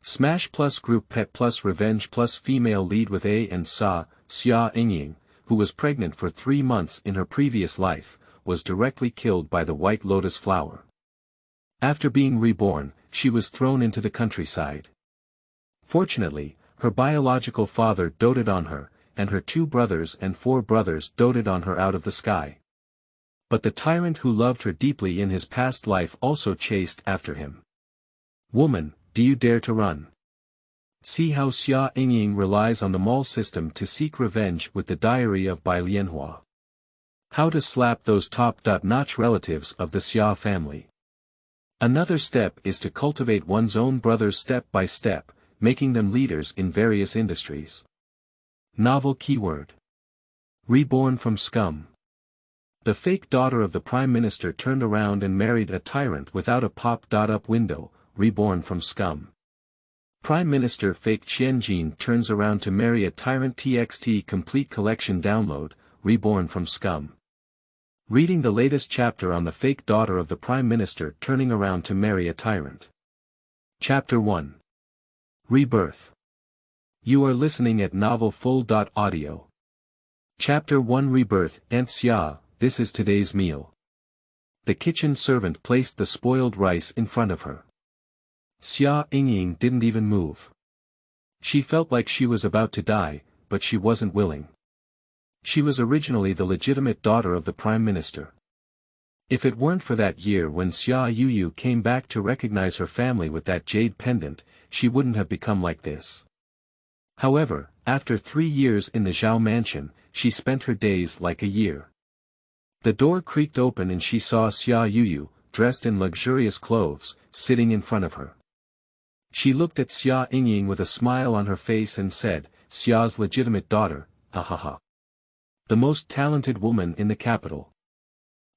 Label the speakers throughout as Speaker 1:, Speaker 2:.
Speaker 1: Smash+Group Pet+Revenge+Female Lead with A and Xia Yingying, who was pregnant for 3 months in her previous life, was directly killed by the White Lotus Flower. After being reborn, she was thrown into the countryside. Fortunately, her biological father doted on her, and her 2 brothers and 4 brothers doted on her out of the sky. But the tyrant who loved her deeply in his past life also chased after him. Woman, do you dare to run? See how Xia Yingying relies on the mall system to seek revenge with the diary of Bai Lianhua. How to slap those top-notch relatives of the Xia family. Another step is to cultivate one's own brothers step by step, making them leaders in various industries. Novel keyword. Reborn from Scum. The fake daughter of the Prime Minister turned around and married a tyrant without a pop-up window, reborn from Scum. Prime Minister fake Xia turns around to marry a tyrant TXT complete collection download, reborn from Scum. Reading the latest chapter on the fake daughter of the Prime Minister turning around to marry a tyrant. Chapter 1. Rebirth. You are listening at novelfull.audio. Chapter 1 Rebirth. Aunt Xia, this is today's meal. The kitchen servant placed the spoiled rice in front of her. Xia Yingying didn't even move. She felt like she was about to die, but she wasn't willing. She was originally the legitimate daughter of the Prime Minister. If it weren't for that year when Xia Yingying came back to recognize her family with that jade pendant, she wouldn't have become like this. However, after 3 years in the Zhao mansion, she spent her days like a year. The door creaked open and she saw Xia Yingying, dressed in luxurious clothes, sitting in front of her. She looked at Xia Yingying with a smile on her face and said, Xia's legitimate daughter, ha ha ha. The most talented woman in the capital.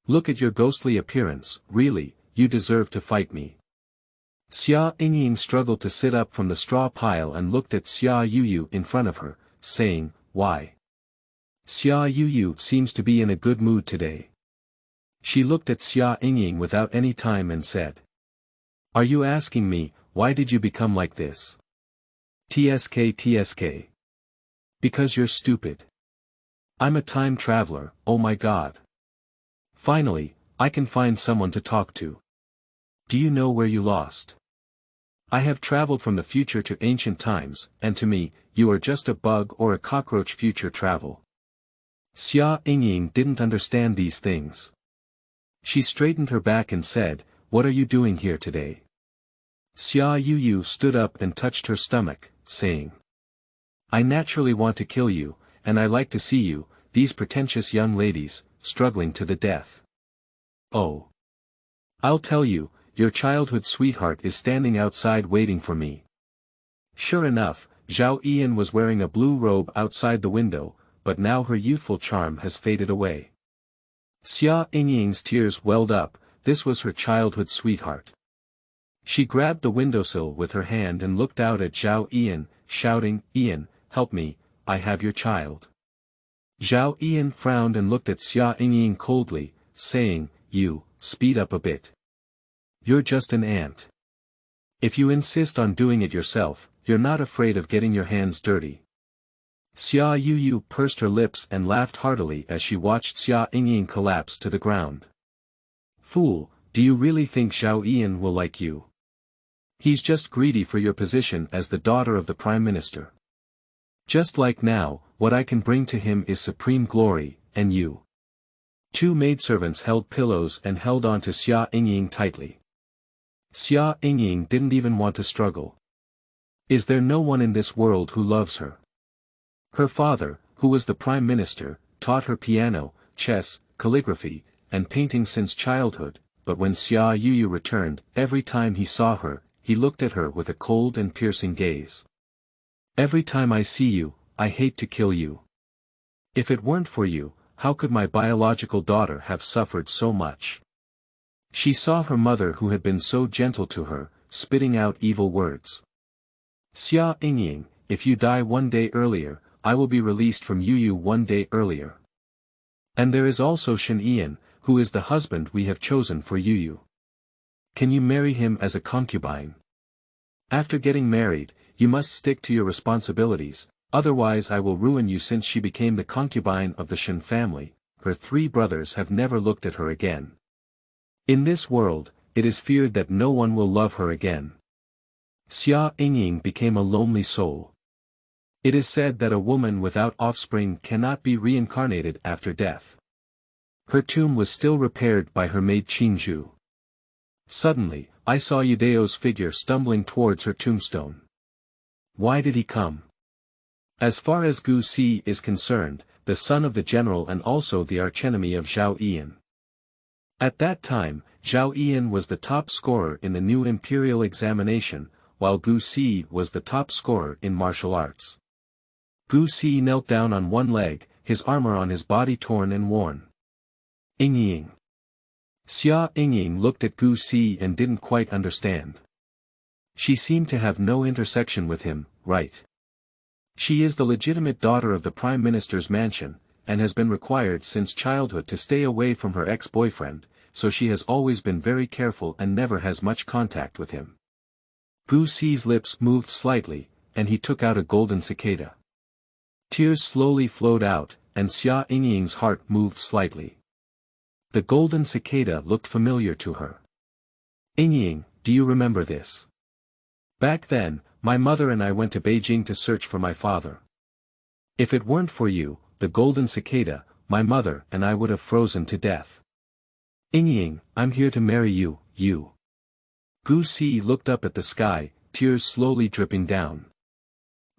Speaker 1: Look at your ghostly appearance, really, you deserve to fight me. Xia Yingying struggled to sit up from the straw pile and looked at Xia Yingying in front of her, saying, why? Xia Yingying seems to be in a good mood today. She looked at Xia Yingying without any time and said. Are you asking me, why did you become like this? TSK. Because you're stupid. I'm a time traveler, oh my god. Finally, I can find someone to talk to. Do you know where you lost? I have traveled from the future to ancient times, and to me, you are just a bug or a cockroach future travel. Xia Yingying didn't understand these things. She straightened her back and said, what are you doing here today? Xia Yingying stood up and touched her stomach, saying. I naturally want to kill you, and I like to see you, these pretentious young ladies, struggling to the death. Oh. I'll tell you, your childhood sweetheart is standing outside waiting for me. Sure enough, Zhao Yan was wearing a blue robe outside the window, but now her youthful charm has faded away. Xia Yingying's tears welled up, this was her childhood sweetheart. She grabbed the windowsill with her hand and looked out at Zhao Yan, shouting, Yan, help me, I have your child. Zhao Yan frowned and looked at Xia Yingying coldly, saying, you, speed up a bit. You're just an ant. If you insist on doing it yourself, you're not afraid of getting your hands dirty. Xia Yingying pursed her lips and laughed heartily as she watched Xia Yingying collapse to the ground. Fool, do you really think Zhao Yan will like you? He's just greedy for your position as the daughter of the Prime Minister. Just like now, what I can bring to him is supreme glory, and you. 2 maidservants held pillows and held on to Xia Yingying tightly. Xia Yingying didn't even want to struggle. Is there no one in this world who loves her? Her father, who was the Prime Minister, taught her piano, chess, calligraphy, and painting since childhood, but when Xia Yingying returned, every time he saw her, he looked at her with a cold and piercing gaze. Every time I see you, I hate to kill you. If it weren't for you, how could my biological daughter have suffered so much? She saw her mother who had been so gentle to her, spitting out evil words. Xia Yingying, if you die 1 day earlier, I will be released from Yingying 1 day earlier. And there is also Shen Yan, who is the husband we have chosen for Yingying. Can you marry him as a concubine? After getting married, you must stick to your responsibilities, otherwise I will ruin you. Since she became the concubine of the Shen family, her 3 brothers have never looked at her again. In this world, it is feared that no one will love her again. Xia Yingying became a lonely soul. It is said that a woman without offspring cannot be reincarnated after death. Her tomb was still repaired by her maid Qingzhu. Suddenly, I saw Yudeo's figure stumbling towards her tombstone. Why did he come? As far as Gu Si is concerned, the son of the general and also the archenemy of Zhao Ian. At that time, Zhao Ian was the top scorer in the new imperial examination, while Gu Si was the top scorer in martial arts. Gu Si knelt down on one leg, his armor on his body torn and worn. Yingying. Xia Yingying looked at Gu Si and didn't quite understand. She seemed to have no intersection with him, right? She is the legitimate daughter of the Prime Minister's mansion, and has been required since childhood to stay away from her ex-boyfriend, so she has always been very careful and never has much contact with him. Gu Si's lips moved slightly, and he took out a golden cicada. Tears slowly flowed out, and Xia Yingying's heart moved slightly. The golden cicada looked familiar to her. Yingying, do you remember this? Back then, my mother and I went to Beijing to search for my father. If it weren't for you, the golden cicada, my mother and I would have frozen to death. Yingying, I'm here to marry you, you. Gu Si looked up at the sky, tears slowly dripping down.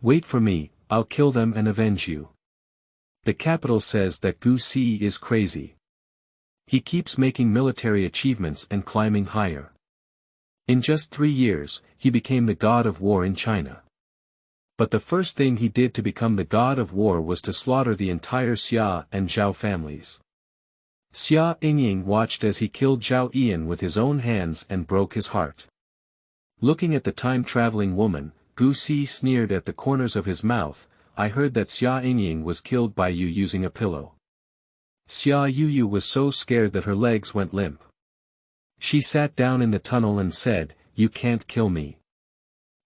Speaker 1: Wait for me, I'll kill them and avenge you. The capital says that Gu Si is crazy. He keeps making military achievements and climbing higher. In just 3 years, he became the god of war in China. But the first thing he did to become the god of war was to slaughter the entire Xia and Zhao families. Xia Yingying watched as he killed Zhao Ian with his own hands and broke his heart. Looking at the time-traveling woman, Gu Si sneered at the corners of his mouth. I heard that Xia Yingying was killed by you using a pillow. Xia Yuyu was so scared that her legs went limp. She sat down in the tunnel and said, "You can't kill me.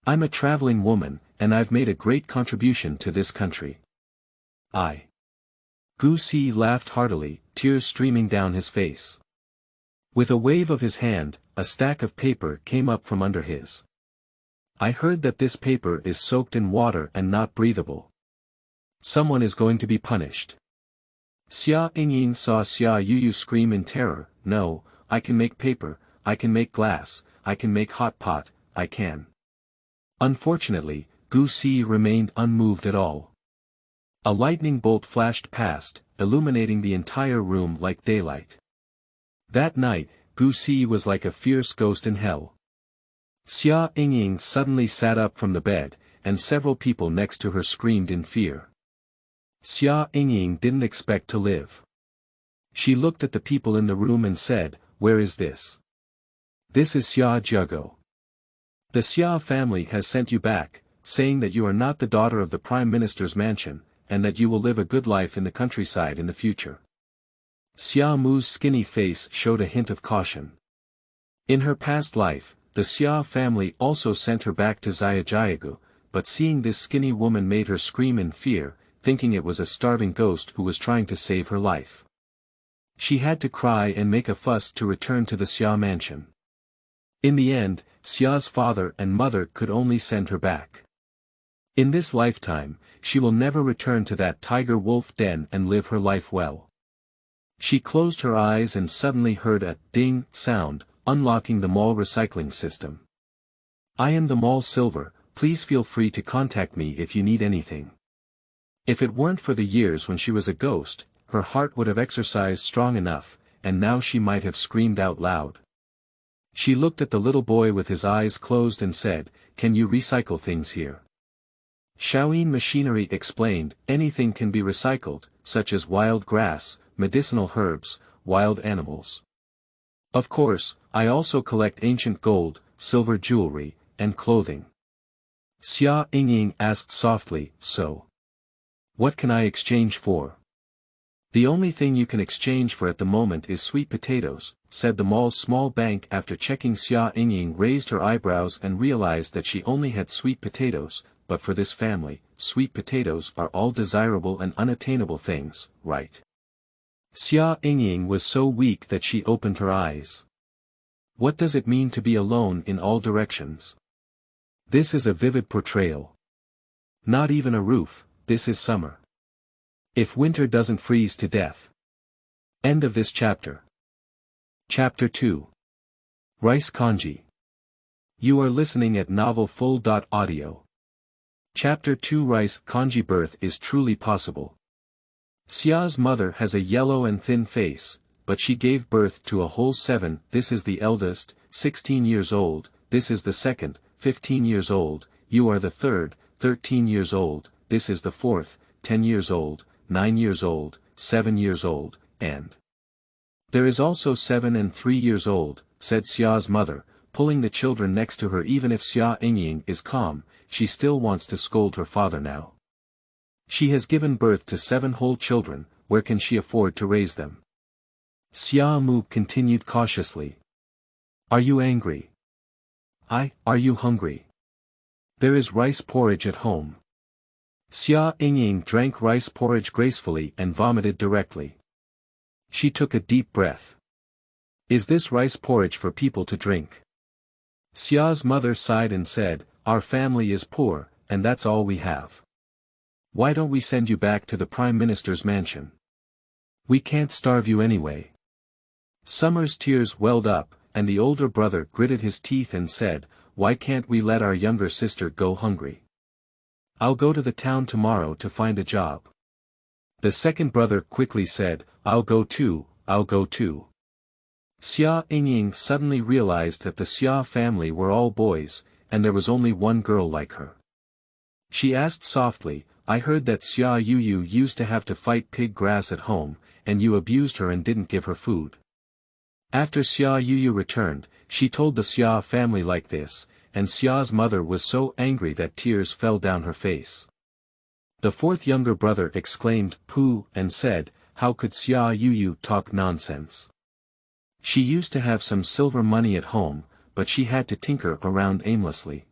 Speaker 1: I'm a traveling woman, and I've made a great contribution to this country." Gu Si laughed heartily, tears streaming down his face. With a wave of his hand, a stack of paper came up from under his. I heard that this paper is soaked in water and not breathable. Someone is going to be punished. Xia Yingying saw Xia Yuyu scream in terror, "No, I can make paper, I can make glass, I can make hot pot, I can." Unfortunately, Gu Si remained unmoved at all. A lightning bolt flashed past, illuminating the entire room like daylight. That night, Gu Si was like a fierce ghost in hell. Xia Yingying suddenly sat up from the bed, and several people next to her screamed in fear. Xia Yingying didn't expect to live. She looked at the people in the room and said, "Where is this? This is Xia Jiago. The Xia family has sent you back, saying that you are not the daughter of the Prime Minister's mansion, and that you will live a good life in the countryside in the future." Xia Mu's skinny face showed a hint of caution. In her past life, the Xia family also sent her back to Xia Jiagu, but seeing this skinny woman made her scream in fear, thinking it was a starving ghost who was trying to save her life. She had to cry and make a fuss to return to the Xia mansion. In the end, Xia's father and mother could only send her back. In this lifetime, she will never return to that tiger-wolf den and live her life well. She closed her eyes and suddenly heard a ding sound, unlocking the mall recycling system. "I am the mall Silver, please feel free to contact me if you need anything." If it weren't for the years when she was a ghost, her heart would have exercised strong enough, and now she might have screamed out loud. She looked at the little boy with his eyes closed and said, "Can you recycle things here?" Shaoyin Machinery explained, "Anything can be recycled, such as wild grass, medicinal herbs, wild animals. Of course, I also collect ancient gold, silver jewelry, and clothing." Xia Yingying asked softly, "So? What can I exchange for?" The only thing you can exchange for at the moment is sweet potatoes, said the mall's small bank after checking. Xia Yingying raised her eyebrows and realized that she only had sweet potatoes, but for this family, sweet potatoes are all desirable and unattainable things, right? Xia Yingying was so weak that she opened her eyes. What does it mean to be alone in all directions? This is a vivid portrayal. Not even a roof, this is summer. If winter doesn't freeze to death. End of this chapter. Chapter 2. Rice Congee. You are listening at novelfull.audio. Chapter 2. Rice Congee. Birth is truly possible. Xia's mother has a yellow and thin face, but she gave birth to a whole 7. This is the eldest, 16 years old, this is the second, 15 years old, you are the third, 13 years old, this is the fourth, 10 years old, 9 years old, 7 years old, and there is also 7 and 3 years old, said Xia's mother, pulling the children next to her. Even if Xia Yingying is calm, she still wants to scold her father now. She has given birth to 7 whole children, where can she afford to raise them? Xia Mu continued cautiously. Are you angry? Are you hungry? There is rice porridge at home. Xia Yingying drank rice porridge gracefully and vomited directly. She took a deep breath. Is this rice porridge for people to drink? Xia's mother sighed and said, our family is poor, and that's all we have. Why don't we send you back to the Prime Minister's mansion? We can't starve you anyway. Summer's tears welled up, and the older brother gritted his teeth and said, why can't we let our younger sister go hungry? I'll go to the town tomorrow to find a job. The second brother quickly said, I'll go too, I'll go too. Xia Yingying suddenly realized that the Xia family were all boys, and there was only one girl like her. She asked softly, I heard that Xia Yuyu used to have to fight pig grass at home, and you abused her and didn't give her food. After Xia Yuyu returned, she told the Xia family like this, and Xia's mother was so angry that tears fell down her face. The fourth younger brother exclaimed, pooh, and said, how could Xia Yuyu talk nonsense? She used to have some silver money at home, but she had to tinker around aimlessly.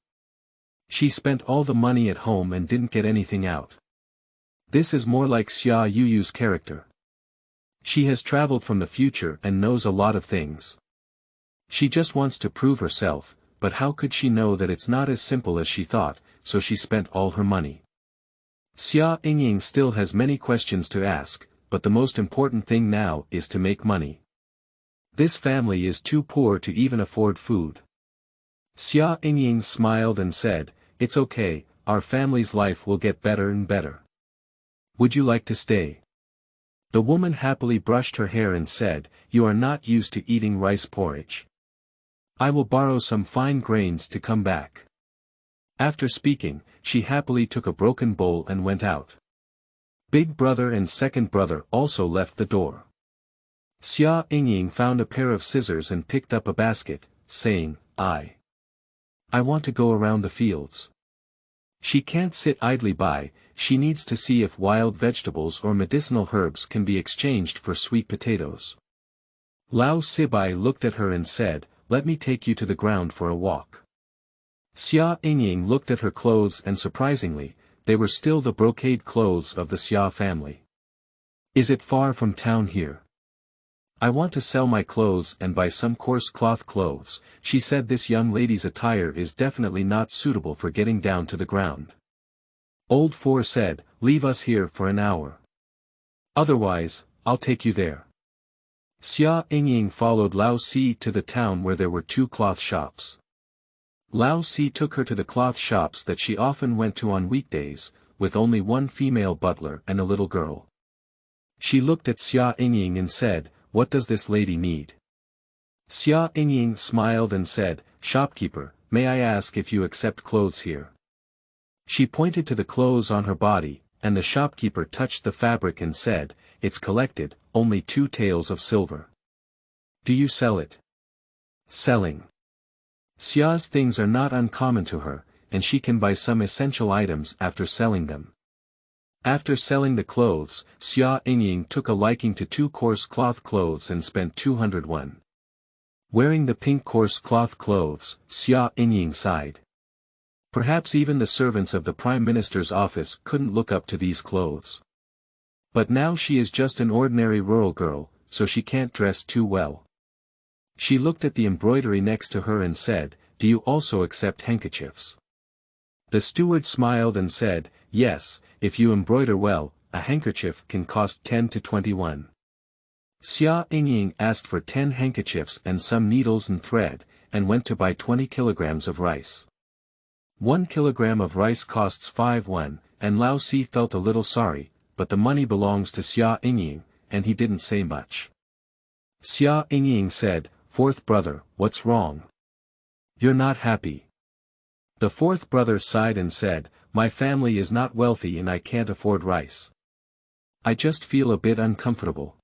Speaker 1: She spent all the money at home and didn't get anything out. This is more like Xia Yuyu's character. She has traveled from the future and knows a lot of things. She just wants to prove herself, but how could she know that it's not as simple as she thought, so she spent all her money. Xia Yingying still has many questions to ask, but the most important thing now is to make money. This family is too poor to even afford food. Xia Yingying smiled and said, it's okay, our family's life will get better and better. Would you like to stay? The woman happily brushed her hair and said, you are not used to eating rice porridge. I will borrow some fine grains to come back. After speaking, she happily took a broken bowl and went out. Big brother and second brother also left the door. Xia Yingying found a pair of scissors and picked up a basket, saying, I want to go around the fields. She can't sit idly by, she needs to see if wild vegetables or medicinal herbs can be exchanged for sweet potatoes. Lao Sibai looked at her and said, let me take you to the ground for a walk. Xia Yingying looked at her clothes and surprisingly, they were still the brocade clothes of the Xia family. Is it far from town here? I want to sell my clothes and buy some coarse cloth clothes. She said this young lady's attire is definitely not suitable for getting down to the ground. Old Four said, leave us here for an hour. Otherwise, I'll take you there. Xia Yingying followed Lao Si to the town where there were 2 cloth shops. Lao Si took her to the cloth shops that she often went to on weekdays, with only one female butler and a little girl. She looked at Xia Yingying and said, what does this lady need? Xia Yingying smiled and said, shopkeeper, may I ask if you accept clothes here? She pointed to the clothes on her body, and the shopkeeper touched the fabric and said, it's collected, only 2 taels of silver. Do you sell it? Selling. Xia's things are not uncommon to her, and she can buy some essential items after selling them. After selling the clothes, Xia Yingying took a liking to 2 coarse cloth clothes and spent 200 won. Wearing the pink coarse cloth clothes, Xia Yingying sighed. Perhaps even the servants of the Prime Minister's office couldn't look up to these clothes. But now she is just an ordinary rural girl, so she can't dress too well. She looked at the embroidery next to her and said, "Do you also accept handkerchiefs?" The steward smiled and said, "Yes, if you embroider well, a handkerchief can cost 10 to 21. Xia Yingying asked for 10 handkerchiefs and some needles and thread, and went to buy 20 kilograms of rice. 1 kilogram of rice costs 5 won, and Lao Si felt a little sorry, but the money belongs to Xia Yingying, and he didn't say much. Xia Yingying said, "Fourth brother, what's wrong? You're not happy." The fourth brother sighed and said, "My family is not wealthy and I can't afford rice. I just feel a bit uncomfortable."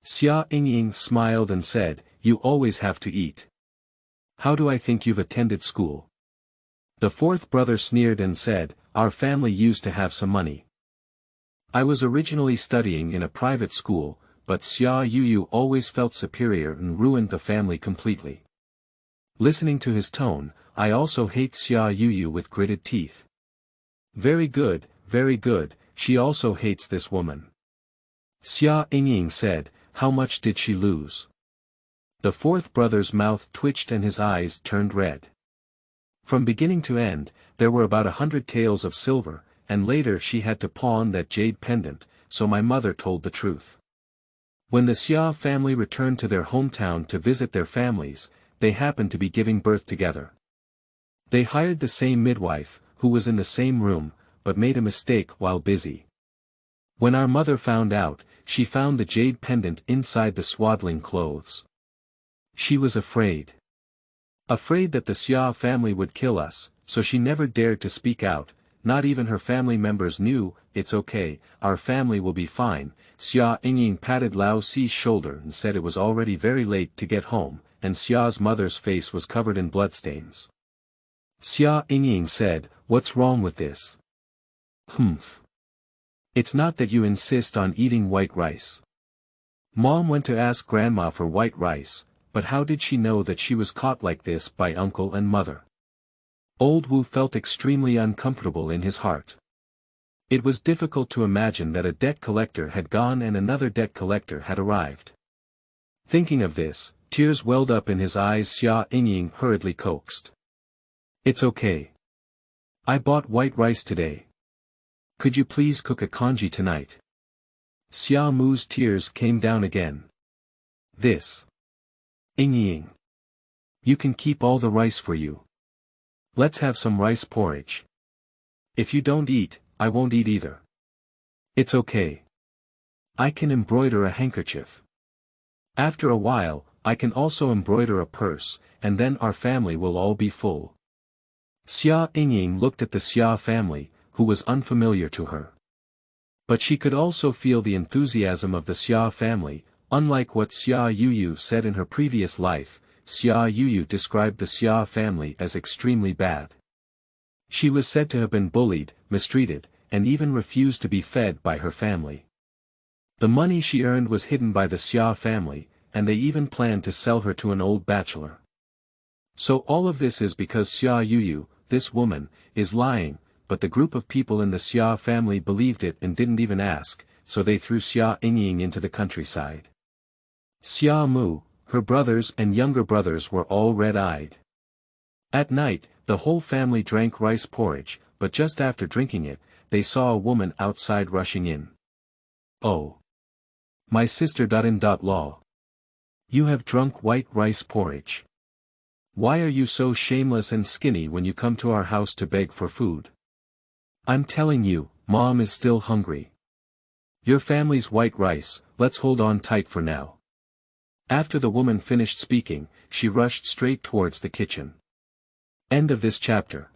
Speaker 1: Xia Yingying smiled and said, "You always have to eat. How do I think you've attended school?" The fourth brother sneered and said, "Our family used to have some money. I was originally studying in a private school, but Xia Yuyu always felt superior and ruined the family completely." Listening to his tone, I also hate Xia Yuyu with gritted teeth. Very good, she also hates this woman. Xia Yingying said, "How much did she lose?" The fourth brother's mouth twitched and his eyes turned red. From beginning to end, there were about 100 taels of silver, and later she had to pawn that jade pendant, so my mother told the truth. When the Xia family returned to their hometown to visit their families, they happened to be giving birth together. They hired the same midwife, who was in the same room, but made a mistake while busy. When our mother found out, she found the jade pendant inside the swaddling clothes. She was afraid. Afraid that the Xia family would kill us, so she never dared to speak out. Not even her family members knew. "It's okay, our family will be fine." Xia Yingying patted Lao Si's shoulder and said it was already very late to get home, and Xia's mother's face was covered in bloodstains. Xia Yingying said, "What's wrong with this?" "Humph. It's not that you insist on eating white rice. Mom went to ask Grandma for white rice, but how did she know that she was caught like this by uncle and mother?" Old Wu felt extremely uncomfortable in his heart. It was difficult to imagine that a debt collector had gone and another debt collector had arrived. Thinking of this, tears welled up in his eyes. Xia Yingying hurriedly coaxed, "It's okay. I bought white rice today. Could you please cook a congee tonight?" Xia Mu's tears came down again. "This. Yingying. You can keep all the rice for you. Let's have some rice porridge. If you don't eat, I won't eat either. It's okay. I can embroider a handkerchief. After a while, I can also embroider a purse, and then our family will all be full." Xia Yingying looked at the Xia family, who was unfamiliar to her. But she could also feel the enthusiasm of the Xia family. Unlike what Xia Yuyu said in her previous life, Xia Yuyu described the Xia family as extremely bad. She was said to have been bullied, mistreated, and even refused to be fed by her family. The money she earned was hidden by the Xia family, and they even planned to sell her to an old bachelor. So all of this is because Xia Yuyu, this woman, is lying, but the group of people in the Xia family believed it and didn't even ask, so they threw Xia Yingying into the countryside. Xia Mu, her brothers and younger brothers were all red-eyed. At night, the whole family drank rice porridge, but just after drinking it, they saw a woman outside rushing in. "Oh! My sister Law. You have drunk white rice porridge. Why are you so shameless and skinny when you come to our house to beg for food? I'm telling you, Mom is still hungry. Your family's white rice, let's hold on tight for now." After the woman finished speaking, she rushed straight towards the kitchen. End of this chapter.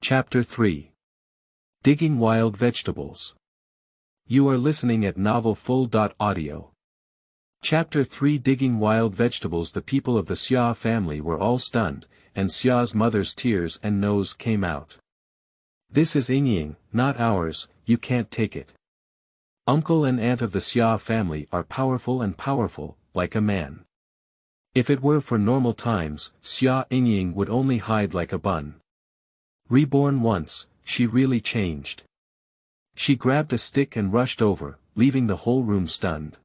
Speaker 1: Chapter 3. Digging Wild Vegetables. You are listening at novelfull.audio. Chapter 3. Digging Wild Vegetables. The people of the Xia family were all stunned, and Xia's mother's tears and nose came out. This is Yingying, not ours, you can't take it. Uncle and aunt of the Xia family are powerful and powerful, like a man. If it were for normal times, Xia Yingying would only hide like a bun. Reborn once, she really changed. She grabbed a stick and rushed over, leaving the whole room stunned.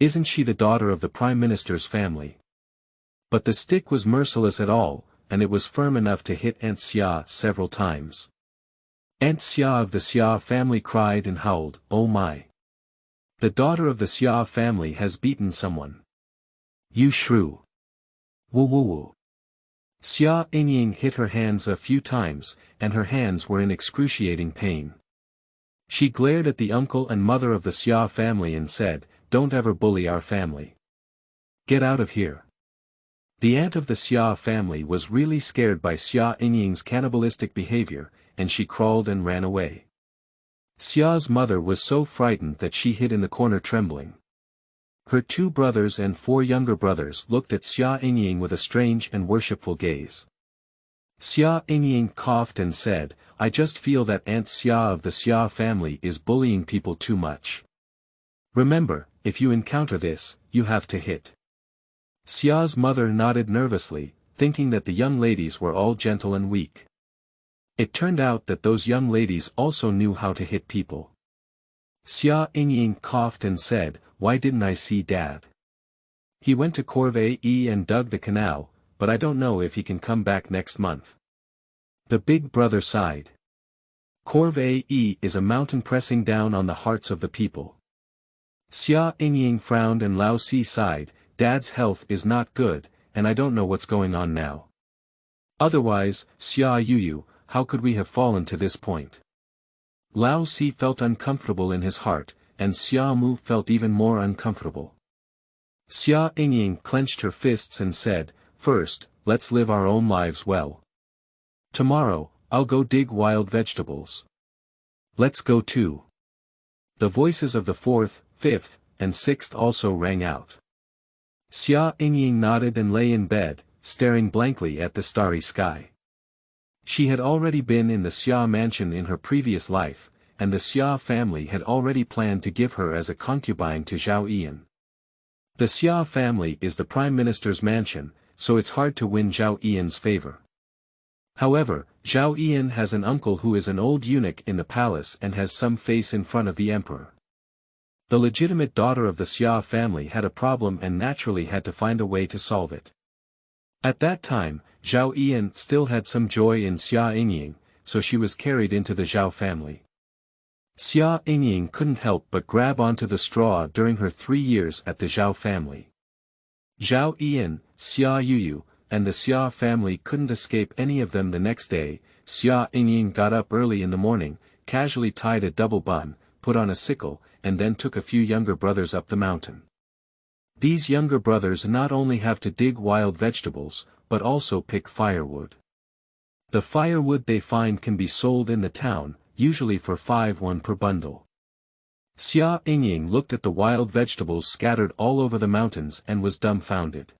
Speaker 1: Isn't she the daughter of the Prime Minister's family? But the stick was merciless at all, and it was firm enough to hit Aunt Xia several times. Aunt Xia of the Xia family cried and howled, "Oh my! The daughter of the Xia family has beaten someone. You shrew! Woo woo woo!" Xia Yingying hit her hands a few times, and her hands were in excruciating pain. She glared at the uncle and mother of the Xia family and said, "Don't ever bully our family. Get out of here." The aunt of the Xia family was really scared by Xia Yingying's cannibalistic behavior, and she crawled and ran away. Xia's mother was so frightened that she hid in the corner trembling. Her 2 brothers and 4 younger brothers looked at Xia Yingying with a strange and worshipful gaze. Xia Yingying coughed and said, "I just feel that Aunt Xia of the Xia family is bullying people too much. Remember, if you encounter this, you have to hit." Xia's mother nodded nervously, thinking that the young ladies were all gentle and weak. It turned out that those young ladies also knew how to hit people. Xia Yingying coughed and said, "Why didn't I see Dad? He went to Congee and dug the canal, but I don't know if he can come back next month." The big brother sighed. Congee is a mountain pressing down on the hearts of the people. Xia Yingying frowned and Lao Si sighed, "Dad's health is not good, and I don't know what's going on now. Otherwise, Xia Yuyu, how could we have fallen to this point?" Lao Si felt uncomfortable in his heart, and Xia Mu felt even more uncomfortable. Xia Yingying clenched her fists and said, "First, let's live our own lives well. Tomorrow, I'll go dig wild vegetables. Let's go too." The voices of the 4th, 5th, and 6th also rang out. Xia Yingying nodded and lay in bed, staring blankly at the starry sky. She had already been in the Xia mansion in her previous life, and the Xia family had already planned to give her as a concubine to Zhao Ian. The Xia family is the Prime Minister's mansion, so it's hard to win Zhao Ian's favor. However, Zhao Ian has an uncle who is an old eunuch in the palace and has some face in front of the emperor. The legitimate daughter of the Xia family had a problem and naturally had to find a way to solve it. At that time, Zhao Ian still had some joy in Xia Yingying, so she was carried into the Zhao family. Xia Yingying couldn't help but grab onto the straw during her 3 years at the Zhao family. Zhao Ian, Xia Yuyu, and the Xia family couldn't escape any of them the next day. Xia Yingying got up early in the morning, casually tied a double bun, put on a sickle, and then took a few younger brothers up the mountain. These younger brothers not only have to dig wild vegetables, but also pick firewood. The firewood they find can be sold in the town, usually for 5 won per bundle. Xia Yingying looked at the wild vegetables scattered all over the mountains and was dumbfounded.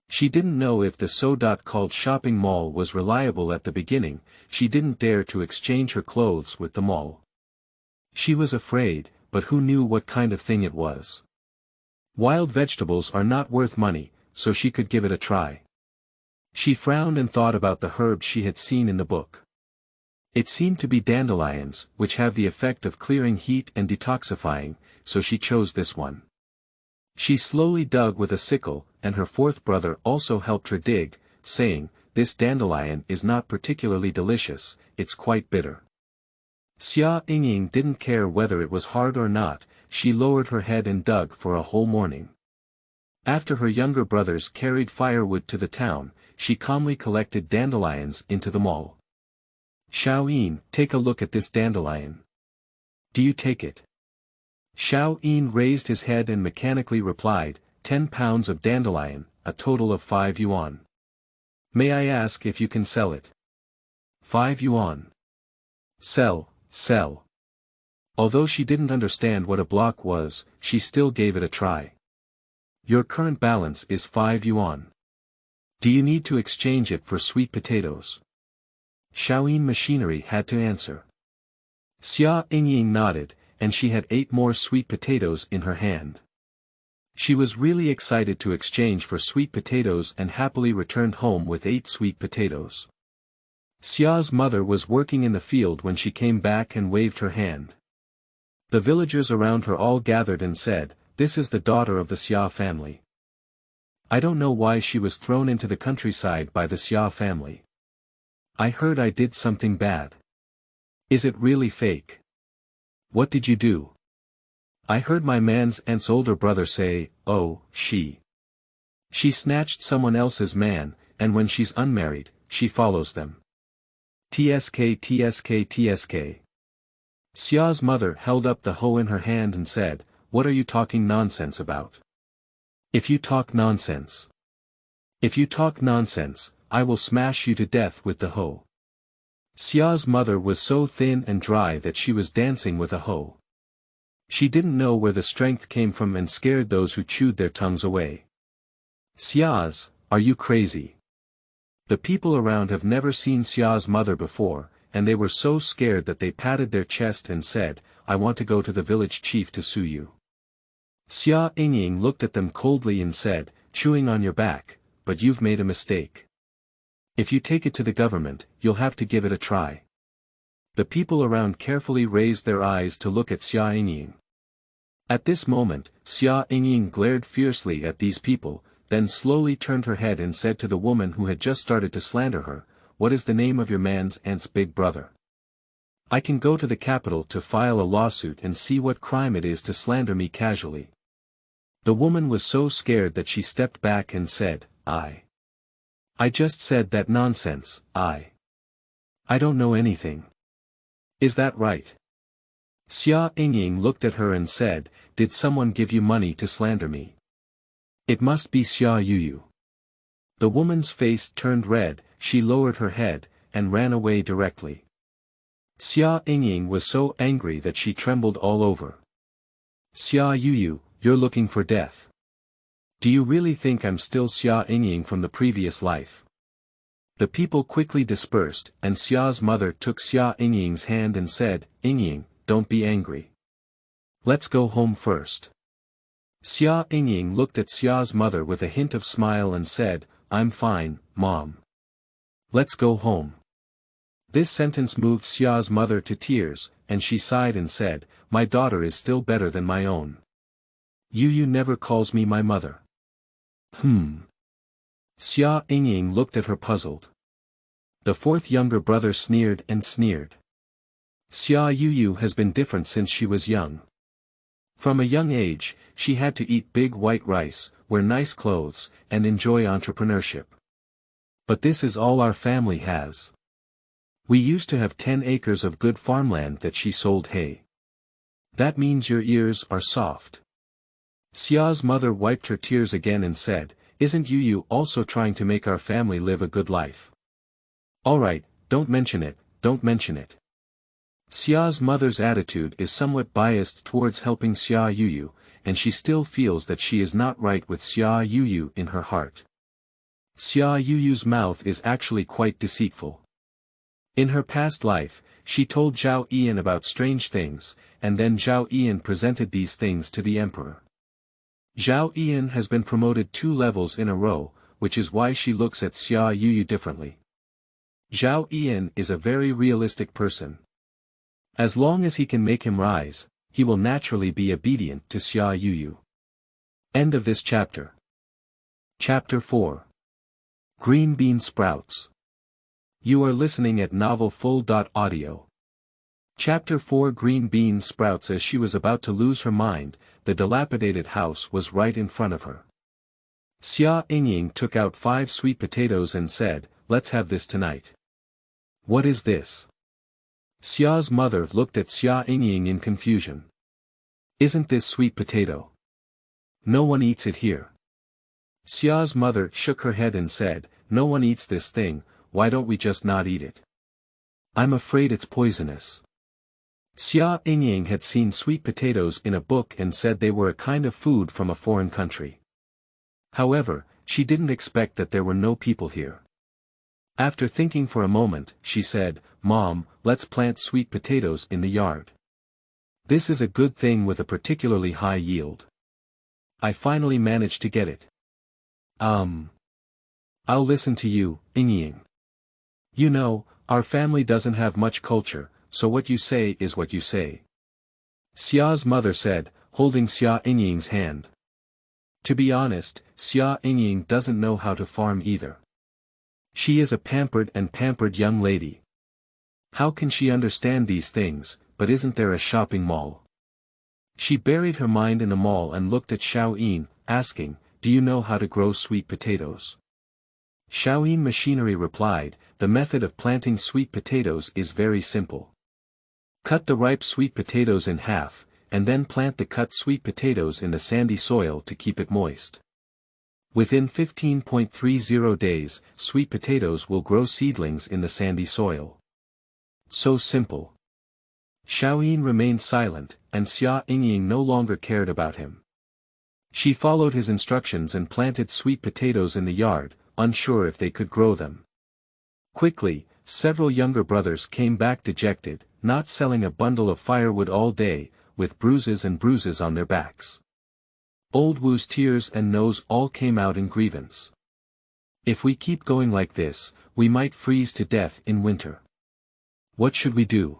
Speaker 1: She didn't know if the so-called shopping mall was reliable at the beginning. She didn't dare to exchange her clothes with the mall. She was afraid, but who knew what kind of thing it was? Wild vegetables are not worth money, so she could give it a try. She frowned and thought about the herbs she had seen in the book. It seemed to be dandelions, which have the effect of clearing heat and detoxifying, so she chose this one. She slowly dug with a sickle, and her 4th brother also helped her dig, saying, "This dandelion is not particularly delicious, it's quite bitter." Xia Yingying didn't care whether it was hard or not. She lowered her head and dug for a whole morning. After her younger brothers carried firewood to the town, she calmly collected dandelions into the mall. "Xiao Yin, take a look at this dandelion. Do you take it?" Xiao Yin raised his head and mechanically replied, 10 pounds of dandelion, a total of 5 yuan. "May I ask if you can sell it?" 5 yuan. Sell. Although she didn't understand what a block was, she still gave it a try. "Your current balance is 5 yuan. Do you need to exchange it for sweet potatoes?" Shaoyin Machinery had to answer. Xia Yingying nodded, and she had 8 more sweet potatoes in her hand. She was really excited to exchange for sweet potatoes and happily returned home with 8 sweet potatoes. Xia's mother was working in the field when she came back and waved her hand. The villagers around her all gathered and said, "This is the daughter of the Xia family. I don't know why she was thrown into the countryside by the Xia family. I heard I did something bad. Is it really fake? What did you do?" "I heard my man's aunt's older brother say, oh, she snatched someone else's man, and when she's unmarried, she follows them. TSK TSK TSK. Xia's mother held up the hoe in her hand and said, "What are you talking nonsense about? If you talk nonsense, I will smash you to death with the hoe." Xia's mother was so thin and dry that she was dancing with a hoe. She didn't know where the strength came from and scared those who chewed their tongues away. "Xia's, are you crazy?" The people around have never seen Xia's mother before, and they were so scared that they patted their chest and said, "I want to go to the village chief to sue you." Xia Yingying looked at them coldly and said, "Chewing on your back, but you've made a mistake. If you take it to the government, you'll have to give it a try." The people around carefully raised their eyes to look at Xia Yingying. At this moment, Xia Yingying glared fiercely at these people, then slowly turned her head and said to the woman who had just started to slander her, "What is the name of your man's aunt's big brother? I can go to the capital to file a lawsuit and see what crime it is to slander me casually." The woman was so scared that she stepped back and said, I just said that nonsense, I don't know anything. Is that right?" Xia Yingying looked at her and said, "Did someone give you money to slander me? It must be Xia Yuyu." The woman's face turned red, she lowered her head, and ran away directly. Xia Yingying was so angry that she trembled all over. "Xia Yuyu, you're looking for death. Do you really think I'm still Xia Yingying from the previous life?" The people quickly dispersed, and Xia's mother took Xia Yingying's hand and said, "Yingying, don't be angry. Let's go home first." Xia Yingying looked at Xia's mother with a hint of smile and said, "I'm fine, Mom. Let's go home." This sentence moved Xia's mother to tears, and she sighed and said, "My daughter is still better than my own. Yuyu never calls me my mother." Xia Yingying looked at her puzzled. The fourth younger brother sneered and sneered. "Xia Yuyu has been different since she was young. From a young age, she had to eat big white rice, wear nice clothes, and enjoy entrepreneurship. But this is all our family has. We used to have 10 acres of good farmland that she sold hay. That means your ears are soft." Xia's mother wiped her tears again and said, "Isn't Yuyu also trying to make our family live a good life?" "Alright, don't mention it, don't mention it." Xia's mother's attitude is somewhat biased towards helping Xia Yuyu, and she still feels that she is not right with Xia Yuyu in her heart. Xia Yuyu's mouth is actually quite deceitful. In her past life, she told Zhao Ian about strange things, and then Zhao Ian presented these things to the emperor. Zhao Ian has been promoted 2 levels in a row, which is why she looks at Xia Yuyu differently. Zhao Ian is a very realistic person. As long as he can make him rise, he will naturally be obedient to Xia Yuyu. End of this chapter. Chapter 4. Green Bean Sprouts. You are listening at novelfull.audio. Chapter 4. Green Bean Sprouts. As she was about to lose her mind, the dilapidated house was right in front of her. Xia Yingying took out 5 sweet potatoes and said, "Let's have this tonight." "What is this?" Xia's mother looked at Xia Yingying in confusion. "Isn't this sweet potato? No one eats it here." Xia's mother shook her head and said, "No one eats this thing, why don't we just not eat it? I'm afraid it's poisonous." Xia Yingying had seen sweet potatoes in a book and said they were a kind of food from a foreign country. However, she didn't expect that there were no people here. After thinking for a moment, she said, "Mom, let's plant sweet potatoes in the yard. This is a good thing with a particularly high yield. I finally managed to get it." I'll listen to you, Yingying. You know, our family doesn't have much culture, so what you say is what you say. Xia's mother said, holding Xia Yingying's hand. To be honest, Xia Yingying doesn't know how to farm either. She is a pampered young lady. How can she understand these things, but isn't there a shopping mall? She buried her mind in the mall and looked at Xiaoyin, asking, "Do you know how to grow sweet potatoes?" Xiaoyin Machinery replied, "The method of planting sweet potatoes is very simple. Cut the ripe sweet potatoes in half, and then plant the cut sweet potatoes in the sandy soil to keep it moist. Within 15.30 days, sweet potatoes will grow seedlings in the sandy soil." So simple. Xiaoyin remained silent, and Xia Yingying no longer cared about him. She followed his instructions and planted sweet potatoes in the yard, unsure if they could grow them. Quickly, several younger brothers came back dejected, not selling a bundle of firewood all day, with bruises on their backs. Old Wu's tears and nose all came out in grievance. "If we keep going like this, we might freeze to death in winter. What should we do?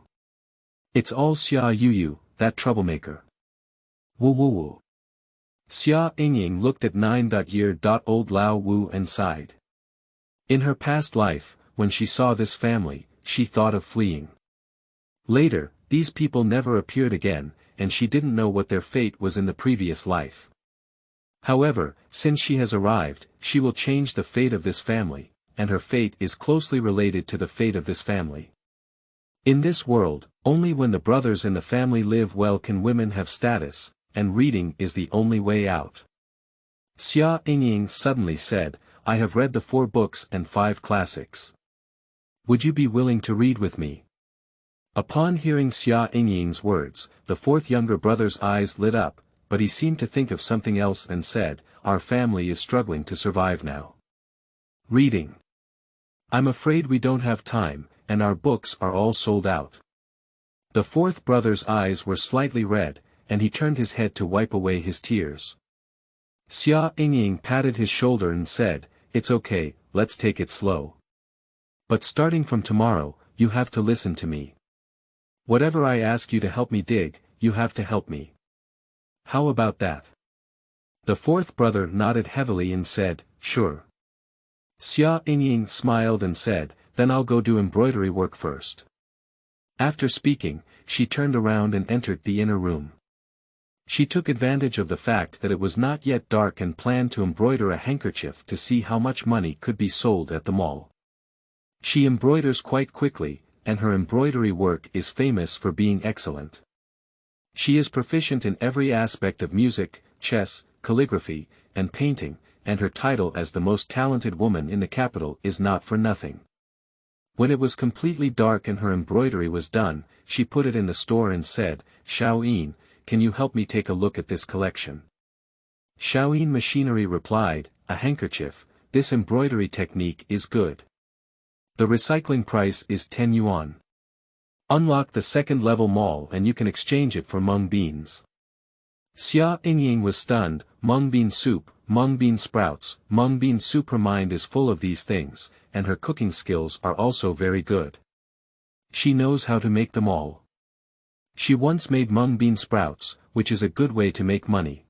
Speaker 1: It's all Xia Yuyu, that troublemaker. Woo woo woo." Xia Yingying looked at 9-year-old Lao Wu and sighed. In her past life, when she saw this family, she thought of fleeing. Later, these people never appeared again, and she didn't know what their fate was in the previous life. However, since she has arrived, she will change the fate of this family, and her fate is closely related to the fate of this family. In this world, only when the brothers in the family live well can women have status, and reading is the only way out. Xia Yingying suddenly said, "I have read the 4 books and 5 classics. Would you be willing to read with me?" Upon hearing Xia Yingying's words, the 4th younger brother's eyes lit up, but he seemed to think of something else and said, "Our family is struggling to survive now. Reading. I'm afraid we don't have time, and our books are all sold out." The 4th brother's eyes were slightly red, and he turned his head to wipe away his tears. Xia Yingying patted his shoulder and said, "It's okay, let's take it slow. But starting from tomorrow, you have to listen to me. Whatever I ask you to help me dig, you have to help me. How about that?" The 4th brother nodded heavily and said, "Sure." Xia Yingying smiled and said, "Then I'll go do embroidery work first." After speaking, she turned around and entered the inner room. She took advantage of the fact that it was not yet dark and planned to embroider a handkerchief to see how much money could be sold at the mall. She embroiders quite quickly, and her embroidery work is famous for being excellent. She is proficient in every aspect of music, chess, calligraphy, and painting, and her title as the most talented woman in the capital is not for nothing. When it was completely dark and her embroidery was done, she put it in the store and said, "Xiaoyin, can you help me take a look at this collection?" Xiaoyin Machinery replied, "A handkerchief, this embroidery technique is good. The recycling price is 10 yuan. Unlock the 2nd level mall and you can exchange it for mung beans." Xia Yingying was stunned. Mung bean soup, mung bean sprouts, mung bean soup. Her mind is full of these things, and her cooking skills are also very good. She knows how to make them all. She once made mung bean sprouts, which is a good way to make money.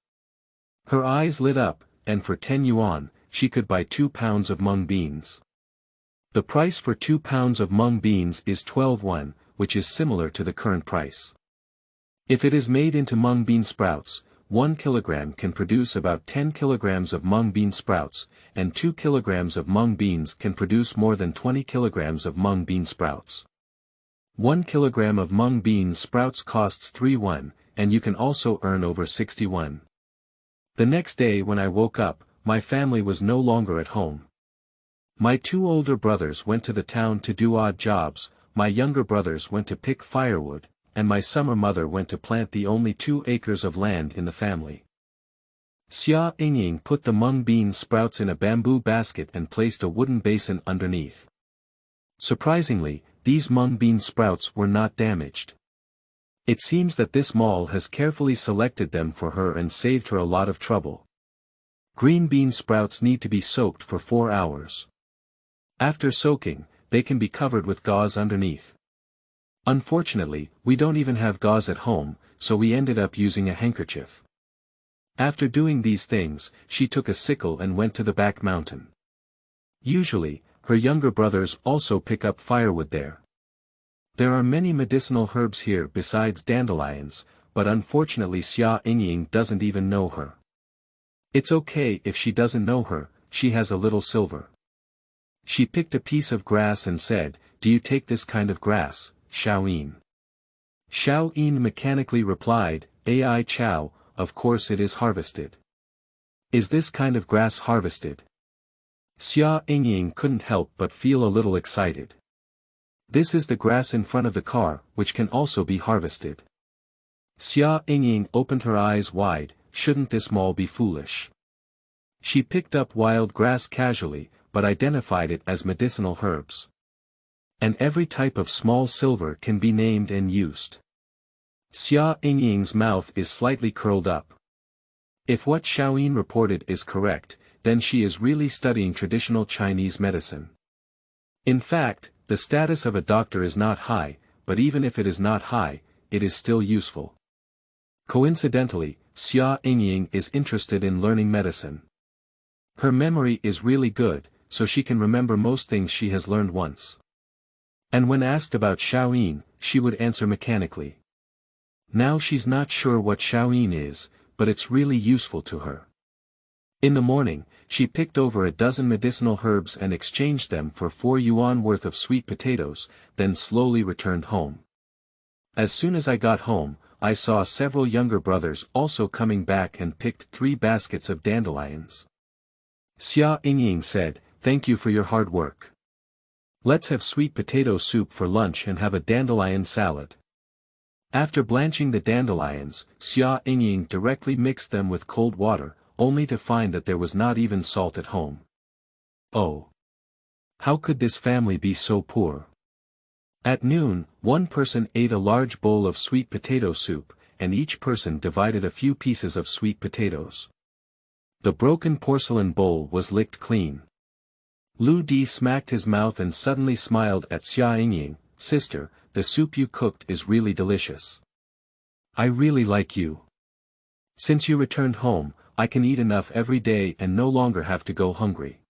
Speaker 1: Her eyes lit up, and for 10 yuan, she could buy 2 pounds of mung beans. The price for 2 pounds of mung beans is 12 yuan, which is similar to the current price. If it is made into mung bean sprouts, 1 kilogram can produce about 10 kilograms of mung bean sprouts, and 2 kilograms of mung beans can produce more than 20 kilograms of mung bean sprouts. 1 kilogram of mung bean sprouts costs 3 yuan, and you can also earn over 60 yuan. The next day when I woke up, my family was no longer at home. My 2 older brothers went to the town to do odd jobs, my younger brothers went to pick firewood, and my summer mother went to plant the only 2 acres of land in the family. Xia Yingying put the mung bean sprouts in a bamboo basket and placed a wooden basin underneath. Surprisingly, these mung bean sprouts were not damaged. It seems that this mall has carefully selected them for her and saved her a lot of trouble. Green bean sprouts need to be soaked for 4 hours. After soaking, they can be covered with gauze underneath. Unfortunately, we don't even have gauze at home, so we ended up using a handkerchief. After doing these things, she took a sickle and went to the back mountain. Usually, her younger brothers also pick up firewood there. There are many medicinal herbs here besides dandelions, but unfortunately Xia Yingying doesn't even know her. It's okay if she doesn't know her, she has a little silver. She picked a piece of grass and said, "Do you take this kind of grass, Xiaoyin?" Xiaoyin mechanically replied, "Ai Chow, of course it is harvested." "Is this kind of grass harvested?" Xia Yingying couldn't help but feel a little excited. "This is the grass in front of the car, which can also be harvested." Xia Yingying opened her eyes wide, shouldn't this mall be foolish? She picked up wild grass casually, but identified it as medicinal herbs. And every type of small silver can be named and used. Xia Yingying's mouth is slightly curled up. If what Xiaoyin reported is correct, then she is really studying traditional Chinese medicine. In fact, the status of a doctor is not high, but even if it is not high, it is still useful. Coincidentally, Xia Yingying is interested in learning medicine. Her memory is really good, so she can remember most things she has learned once. And when asked about Xiaoyin, she would answer mechanically. Now she's not sure what Xiaoyin is, but it's really useful to her. In the morning, she picked over a dozen medicinal herbs and exchanged them for 4 yuan worth of sweet potatoes, then slowly returned home. As soon as I got home, I saw several younger brothers also coming back and picked 3 baskets of dandelions. Xia Yingying said, "Thank you for your hard work. Let's have sweet potato soup for lunch and have a dandelion salad." After blanching the dandelions, Xia Yingying directly mixed them with cold water, only to find that there was not even salt at home. Oh! How could this family be so poor? At noon, one person ate a large bowl of sweet potato soup, and each person divided a few pieces of sweet potatoes. The broken porcelain bowl was licked clean. Lu Di smacked his mouth and suddenly smiled at Xia Yingying, "Sister, the soup you cooked is really delicious. I really like you. Since you returned home, I can eat enough every day and no longer have to go hungry."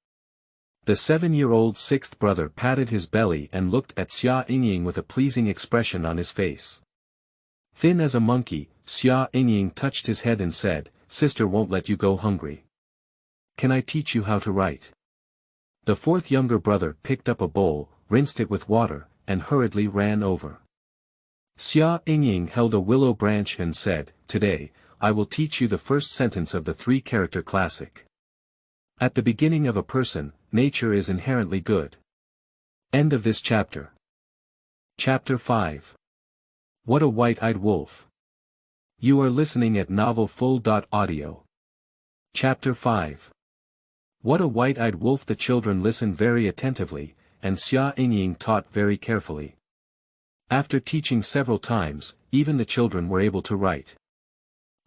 Speaker 1: The 7-year-old sixth brother patted his belly and looked at Xia Yingying with a pleasing expression on his face. Thin as a monkey, Xia Yingying touched his head and said, "Sister won't let you go hungry. Can I teach you how to write?" The fourth younger brother picked up a bowl, rinsed it with water, and hurriedly ran over. Xia Yingying held a willow branch and said, "Today, I will teach you the first sentence of the 3-character classic. At the beginning of a person, nature is inherently good." End of this chapter. Chapter 5. What a White-Eyed Wolf. You are listening at novelfull.audio. Chapter 5. What a White-Eyed Wolf. The children listened very attentively, and Xia Yingying taught very carefully. After teaching several times, even the children were able to write.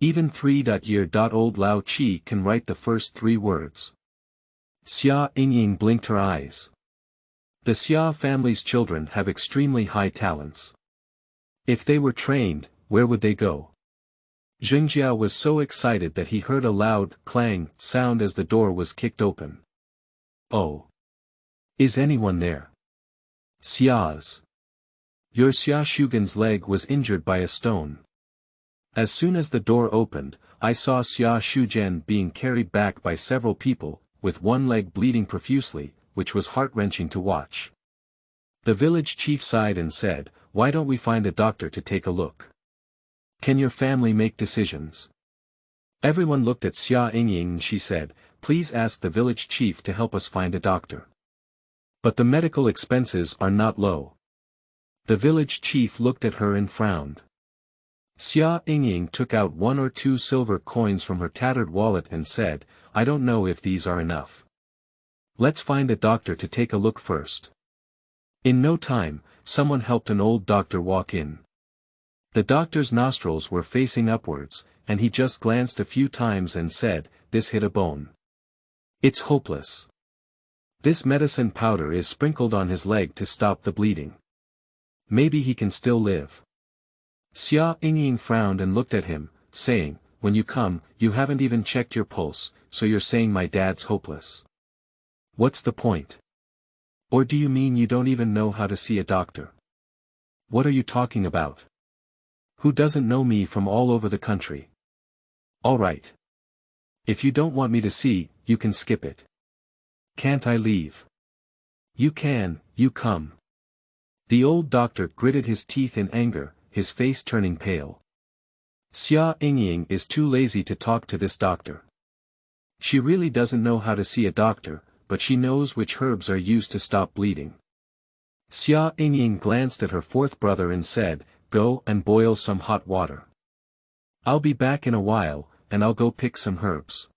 Speaker 1: Even 3-year-old Lao Chi can write the first 3 words. Xia Yingying blinked her eyes. The Xia family's children have extremely high talents. If they were trained, where would they go? Xingjia was so excited that he heard a loud clang sound as the door was kicked open. "Oh! Is anyone there?" "Xia's. Your Xia Shugen's leg was injured by a stone." As soon as the door opened, I saw Xia Shugen being carried back by several people, with one leg bleeding profusely, which was heart-wrenching to watch. The village chief sighed and said, "Why don't we find a doctor to take a look? Can your family make decisions?" Everyone looked at Xia Yingying and she said, "Please ask the village chief to help us find a doctor. But the medical expenses are not low." The village chief looked at her and frowned. Xia Yingying took out 1 or 2 silver coins from her tattered wallet and said, "I don't know if these are enough. Let's find a doctor to take a look first." In no time, someone helped an old doctor walk in. The doctor's nostrils were facing upwards, and he just glanced a few times and said, "This hit a bone. It's hopeless. This medicine powder is sprinkled on his leg to stop the bleeding. Maybe he can still live." Xia Yingying frowned and looked at him, saying, "When you come, you haven't even checked your pulse, so you're saying my dad's hopeless. What's the point? Or do you mean you don't even know how to see a doctor? What are you talking about? Who doesn't know me from all over the country? All right. If you don't want me to see, you can skip it. Can't I leave?" "You can, you come." The old doctor gritted his teeth in anger, his face turning pale. Xia Yingying is too lazy to talk to this doctor. She really doesn't know how to see a doctor, but she knows which herbs are used to stop bleeding. Xia Yingying glanced at her fourth brother and said, "Go and boil some hot water. I'll be back in a while, and I'll go pick some herbs."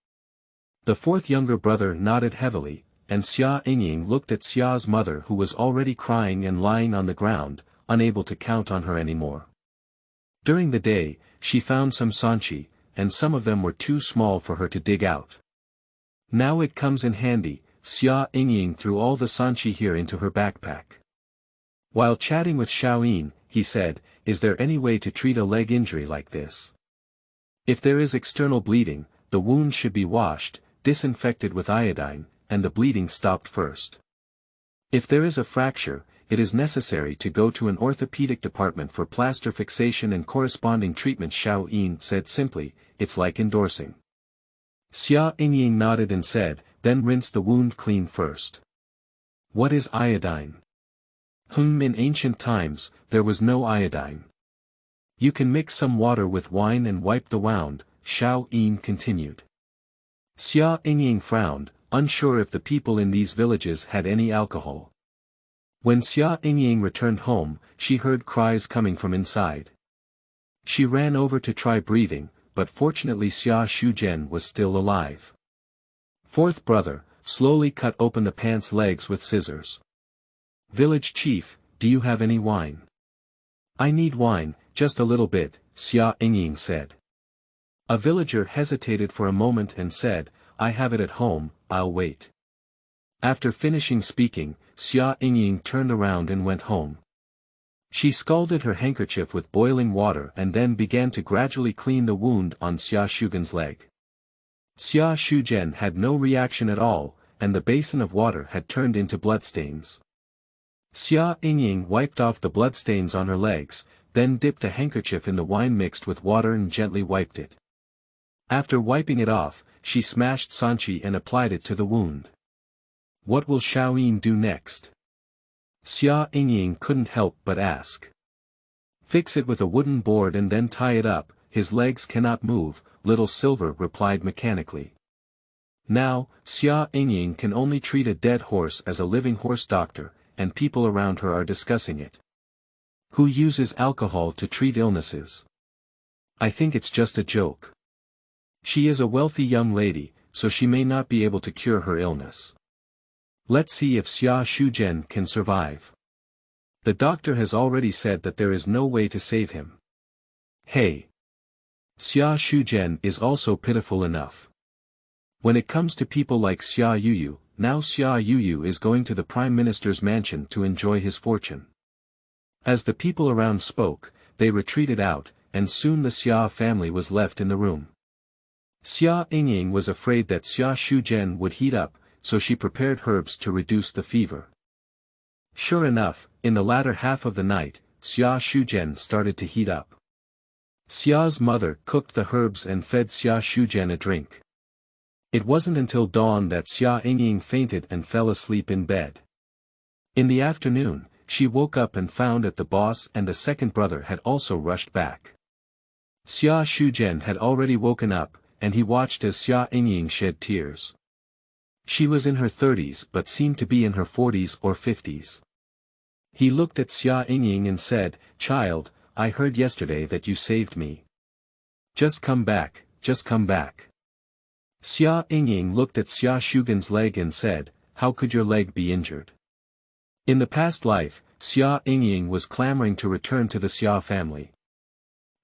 Speaker 1: The fourth younger brother nodded heavily, and Xia Yingying looked at Xia's mother who was already crying and lying on the ground, unable to count on her anymore. During the day, she found some sanchi, and some of them were too small for her to dig out. "Now it comes in handy," Xia Yingying threw all the sanchi here into her backpack. While chatting with Xiaoyin, he said, "Is there any way to treat a leg injury like this? If there is external bleeding, the wound should be washed, disinfected with iodine, and the bleeding stopped first. If there is a fracture, it is necessary to go to an orthopedic department for plaster fixation and corresponding treatment." Xiaoyin said simply, "It's like endorsing." Xia Yingying nodded and said, "Then rinse the wound clean first." "What is iodine?" In ancient times, there was no iodine. "You can mix some water with wine and wipe the wound," Xiaoyin continued. Xia Yingying frowned, unsure if the people in these villages had any alcohol. When Xia Yingying returned home, she heard cries coming from inside. She ran over to try breathing, but fortunately Xia Shuzhen was still alive. Fourth brother, slowly cut open the pants' legs with scissors. "Village chief, do you have any wine?" "I need wine, just a little bit," Xia Yingying said. A villager hesitated for a moment and said, "I have it at home, I'll wait." After finishing speaking, Xia Yingying turned around and went home. She scalded her handkerchief with boiling water and then began to gradually clean the wound on Xia Shuzhen's leg. Xia Shuzhen had no reaction at all, and the basin of water had turned into bloodstains. Xia Yingying wiped off the bloodstains on her legs, then dipped a handkerchief in the wine mixed with water and gently wiped it. After wiping it off, she smashed sanchi and applied it to the wound. What will Xiaoyin do next? Xia Yingying couldn't help but ask. "Fix it with a wooden board and then tie it up, his legs cannot move," Little Silver replied mechanically. Now, Xia Yingying can only treat a dead horse as a living horse doctor, and people around her are discussing it. Who uses alcohol to treat illnesses? I think it's just a joke. She is a wealthy young lady, so she may not be able to cure her illness. Let's see if Xia Shuzhen can survive. The doctor has already said that there is no way to save him. Hey! Xia Shuzhen is also pitiful enough. When it comes to people like Xia Yuyu, now Xia Yuyu is going to the Prime Minister's mansion to enjoy his fortune. As the people around spoke, they retreated out, and soon the Xia family was left in the room. Xia Yingying was afraid that Xia Shuzhen would heat up, so she prepared herbs to reduce the fever. Sure enough, in the latter half of the night, Xia Shuzhen started to heat up. Xia's mother cooked the herbs and fed Xia Shuzhen a drink. It wasn't until dawn that Xia Yingying fainted and fell asleep in bed. In the afternoon, she woke up and found that the boss and the second brother had also rushed back. Xia Shuzhen had already woken up, and he watched as Xia Yingying shed tears. She was in her 30s but seemed to be in her 40s or 50s. He looked at Xia Yingying and said, "Child, I heard yesterday that you saved me. Just come back, just come back." Xia Yingying looked at Xia Shuzhen's leg and said, "How could your leg be injured?" In the past life, Xia Yingying was clamoring to return to the Xia family.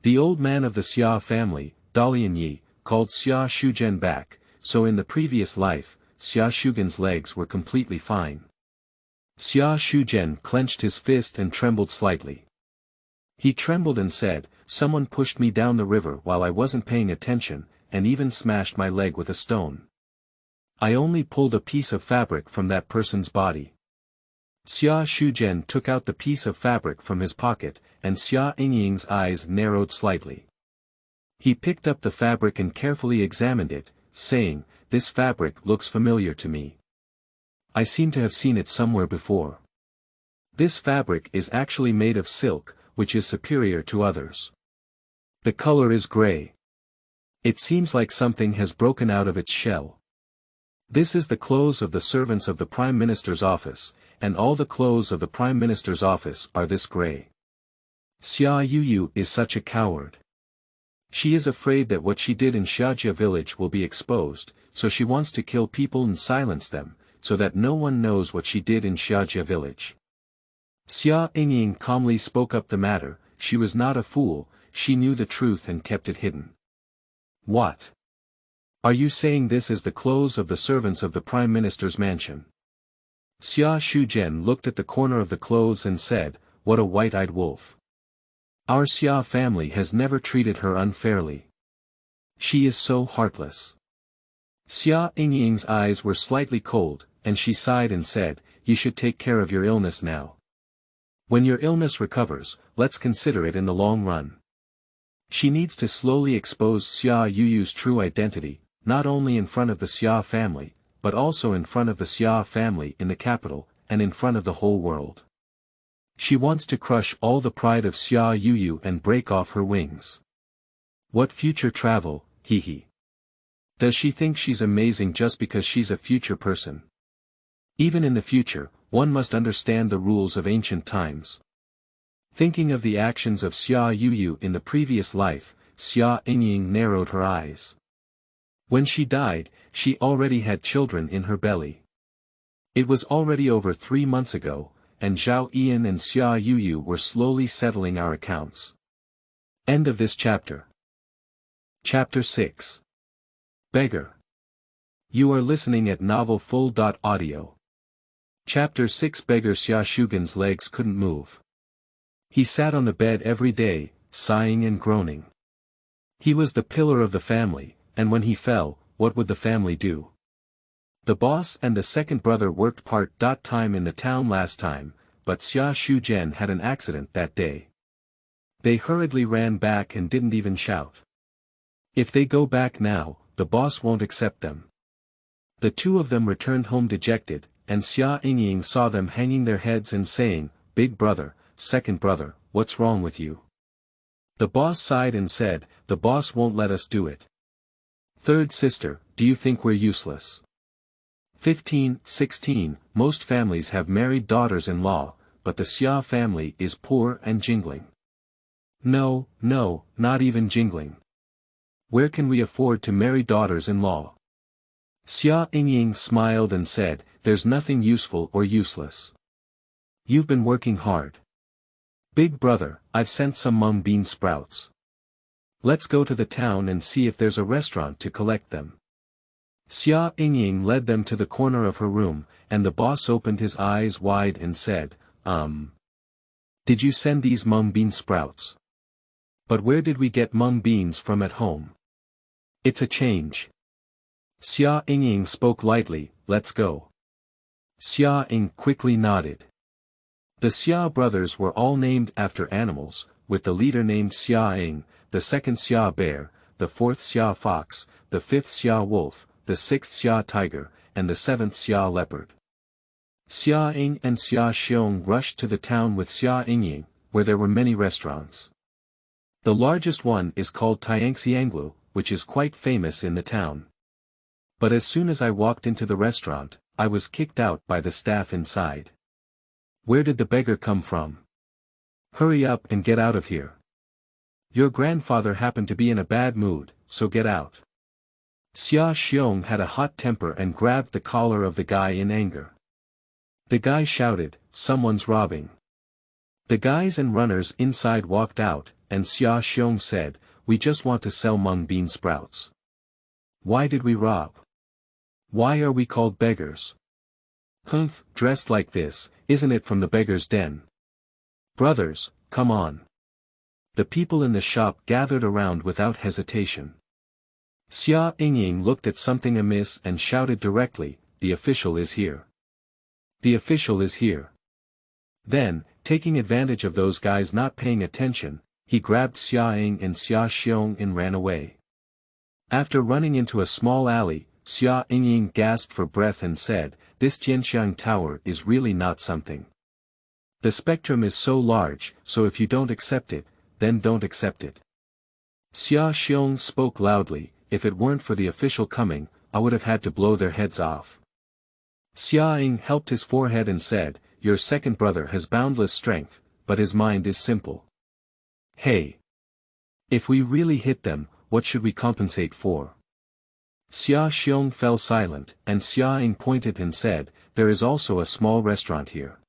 Speaker 1: The old man of the Xia family, Bai Lianhua, called Xia Yingying back, so in the previous life, Xia Yingying's legs were completely fine. Xia Yingying clenched his fist and trembled slightly. He trembled and said, "Someone pushed me down the river while I wasn't paying attention, and even smashed my leg with a stone. I only pulled a piece of fabric from that person's body." Xia Yingying took out the piece of fabric from his pocket, and Xia Yingying's eyes narrowed slightly. He picked up the fabric and carefully examined it, saying, "This fabric looks familiar to me. I seem to have seen it somewhere before. This fabric is actually made of silk, which is superior to others. The color is gray. It seems like something has broken out of its shell. This is the clothes of the servants of the Prime Minister's office, and all the clothes of the Prime Minister's office are this gray. Xia Yingying is such a coward. She is afraid that what she did in Xiajia village will be exposed, so she wants to kill people and silence them, so that no one knows what she did in Xiajia village." Xia Yingying calmly spoke up the matter. She was not a fool, she knew the truth and kept it hidden. "What? Are you saying this is the clothes of the servants of the Prime Minister's mansion?" Xia Yingying looked at the corner of the clothes and said, "What a white-eyed wolf. Our Xia family has never treated her unfairly. She is so heartless." Xia Yingying's eyes were slightly cold, and she sighed and said, "You should take care of your illness now. When your illness recovers, let's consider it in the long run." She needs to slowly expose Xia Yingying's true identity, not only in front of the Xia family, but also in front of the Xia family in the capital, and in front of the whole world. She wants to crush all the pride of Xia Yingying and break off her wings. What future travel, hee. Does she think she's amazing just because she's a future person? Even in the future, one must understand the rules of ancient times. Thinking of the actions of Xia Yingying in the previous life, Xia Yingying narrowed her eyes. When she died, she already had children in her belly. It was already over 3 months ago, and Zhao Ian and Xia Yingying were slowly settling our accounts. End of this chapter. Chapter 6. Beggar. You are listening at novelfull.audio. Chapter 6. Beggar. Xia Yingying's legs couldn't move. He sat on the bed every day, sighing and groaning. He was the pillar of the family, and when he fell, what would the family do? The boss and the second brother worked part-time in the town last time, but Xia Yingying had an accident that day. They hurriedly ran back and didn't even shout. If they go back now, the boss won't accept them. The two of them returned home dejected, and Xia Yingying saw them hanging their heads and saying, "Big brother, second brother, what's wrong with you?" The boss sighed and said, "The boss won't let us do it. Third sister, do you think we're useless?" 15-16, most families have married daughters-in-law, but the Xia family is poor and jingling. No, not even jingling. Where can we afford to marry daughters-in-law? Xia Yingying smiled and said, "There's nothing useful or useless. You've been working hard. Big brother, I've sent some mung bean sprouts. Let's go to the town and see if there's a restaurant to collect them." Xia Yingying led them to the corner of her room, and the boss opened his eyes wide and said, Did you send these mung bean sprouts? But where did we get mung beans from at home? It's a change. Xia Yingying spoke lightly, "Let's go." Xia Ying quickly nodded. The Xia brothers were all named after animals, with the leader named Xia Ying, the second Xia bear, the fourth Xia fox, the fifth Xia wolf, the sixth Xia tiger, and the seventh Xia leopard. Xia Ying and Xia Xiong rushed to the town with Xia Yingying, where there were many restaurants. The largest one is called Xianglu, which is quite famous in the town. But as soon as I walked into the restaurant, I was kicked out by the staff inside. Where did the beggar come from? Hurry up and get out of here. Your grandfather happened to be in a bad mood, so get out. Xia Xiong had a hot temper and grabbed the collar of the guy in anger. The guy shouted, "Someone's robbing." The guys and runners inside walked out, and Xia Yingying said, "We just want to sell mung bean sprouts. Why did we rob? Why are we called beggars? Humph, dressed like this, isn't it from the beggar's den? Brothers, come on." The people in the shop gathered around without hesitation. Xia Yingying looked at something amiss and shouted directly, "The official is here. The official is here." Then, taking advantage of those guys not paying attention, he grabbed Xia Ying and Xia Yingying and ran away. After running into a small alley, Xia Yingying gasped for breath and said, "This Jianxiang Tower is really not something. The spectrum is so large, so if you don't accept it, then don't accept it." Xia Yingying spoke loudly, "If it weren't for the official coming, I would have had to blow their heads off." Xia Ying helped his forehead and said, "Your second brother has boundless strength, but his mind is simple. Hey! If we really hit them, what should we compensate for?" Xia Yingying fell silent, and Xia Ying pointed and said, "There is also a small restaurant here.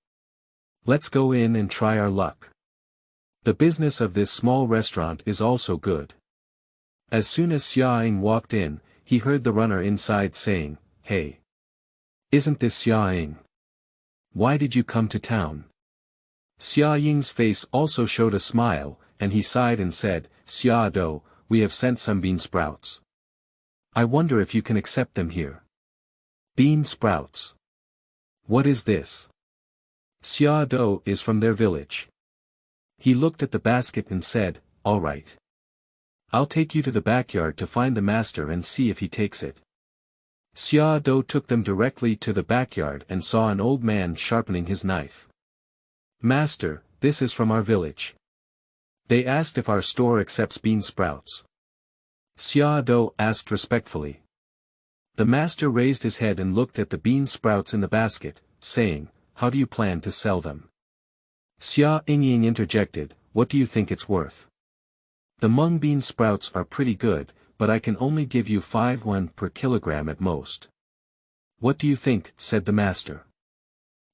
Speaker 1: Let's go in and try our luck. The business of this small restaurant is also good." As soon as Xia Ying walked in, he heard the runner inside saying, "Hey! Isn't this Xia Ying? Why did you come to town?" Xia Ying's face also showed a smile, and he sighed and said, "Xia Do, we have sent some bean sprouts. I wonder if you can accept them here." Bean sprouts. What is this? Xia Do is from their village. He looked at the basket and said, "All right. I'll take you to the backyard to find the master and see if he takes it." Xia Do took them directly to the backyard and saw an old man sharpening his knife. "Master, this is from our village. They asked if our store accepts bean sprouts." Xia Do asked respectfully. The master raised his head and looked at the bean sprouts in the basket, saying, "How do you plan to sell them?" Xia Yingying interjected, "What do you think it's worth? The mung bean sprouts are pretty good, but I can only give you 5 won per kilogram at most." "What do you think?" said the master.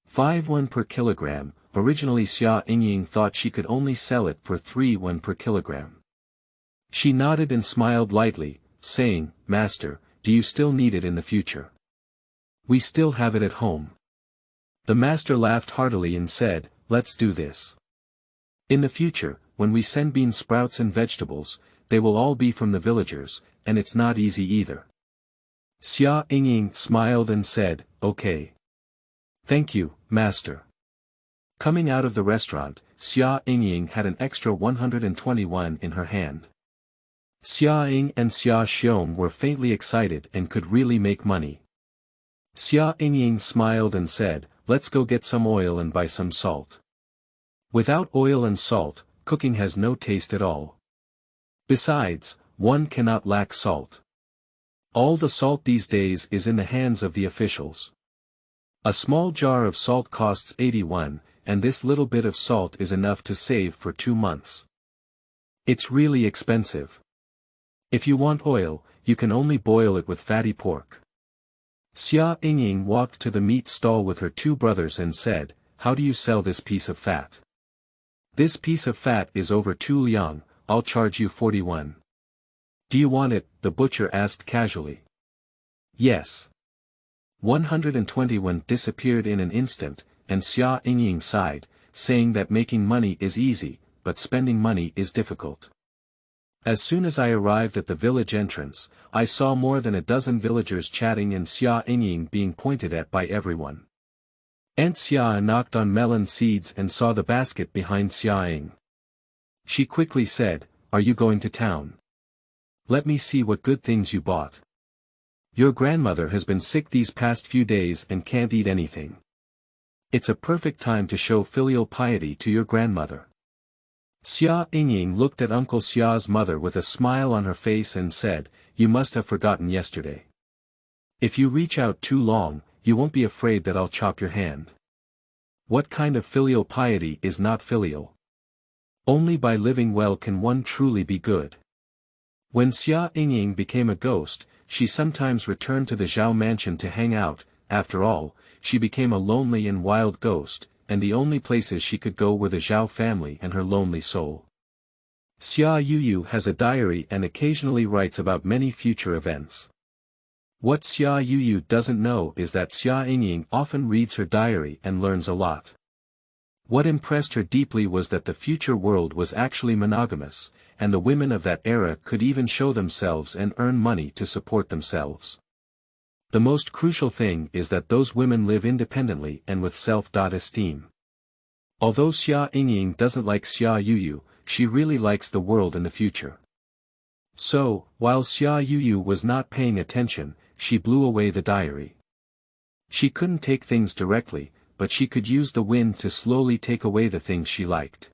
Speaker 1: 5 won per kilogram. Originally Xia Yingying thought she could only sell it for 3 won per kilogram. She nodded and smiled lightly, saying, "Master, do you still need it in the future?" "We still have it at home." The master laughed heartily and said, "Let's do this. In the future, when we send bean sprouts and vegetables, they will all be from the villagers, and it's not easy either." Xia Yingying smiled and said, "Okay. Thank you, master." Coming out of the restaurant, Xia Yingying had an extra 121 in her hand. Xia Ying and Xia Yingying were faintly excited and could really make money. Xia Yingying smiled and said, "Let's go get some oil and buy some salt. Without oil and salt, cooking has no taste at all. Besides, one cannot lack salt. All the salt these days is in the hands of the officials. A small jar of salt costs 81, and this little bit of salt is enough to save for 2 months. It's really expensive. If you want oil, you can only boil it with fatty pork." Xia Yingying walked to the meat stall with her 2 brothers and said, "How do you sell this piece of fat?" "This piece of fat is over 2 liang, I'll charge you 41. "Do you want it?" the butcher asked casually. "Yes." 121 disappeared in an instant, and Xia Yingying sighed, saying that making money is easy, but spending money is difficult. As soon as I arrived at the village entrance, I saw more than a dozen villagers chatting and Xia Yingying being pointed at by everyone. Aunt Xia knocked on melon seeds and saw the basket behind Xia Ying. She quickly said, "Are you going to town? Let me see what good things you bought. Your grandmother has been sick these past few days and can't eat anything. It's a perfect time to show filial piety to your grandmother." Xia Yingying looked at Uncle Xia's mother with a smile on her face and said, "You must have forgotten yesterday. If you reach out too long, you won't be afraid that I'll chop your hand. What kind of filial piety is not filial? Only by living well can one truly be good." When Xia Yingying became a ghost, she sometimes returned to the Zhao mansion to hang out. After all, she became a lonely and wild ghost, and the only places she could go were the Zhao family and her lonely soul. Xia Yingying has a diary and occasionally writes about many future events. What Xia Yingying doesn't know is that Xia Yingying often reads her diary and learns a lot. What impressed her deeply was that the future world was actually monogamous, and the women of that era could even show themselves and earn money to support themselves. The most crucial thing is that those women live independently and with self-esteem. Although Xia Yingying doesn't like Xia Yingying, she really likes the world in the future. So, while Xia Yingying was not paying attention, she blew away the diary. She couldn't take things directly, but she could use the wind to slowly take away the things she liked.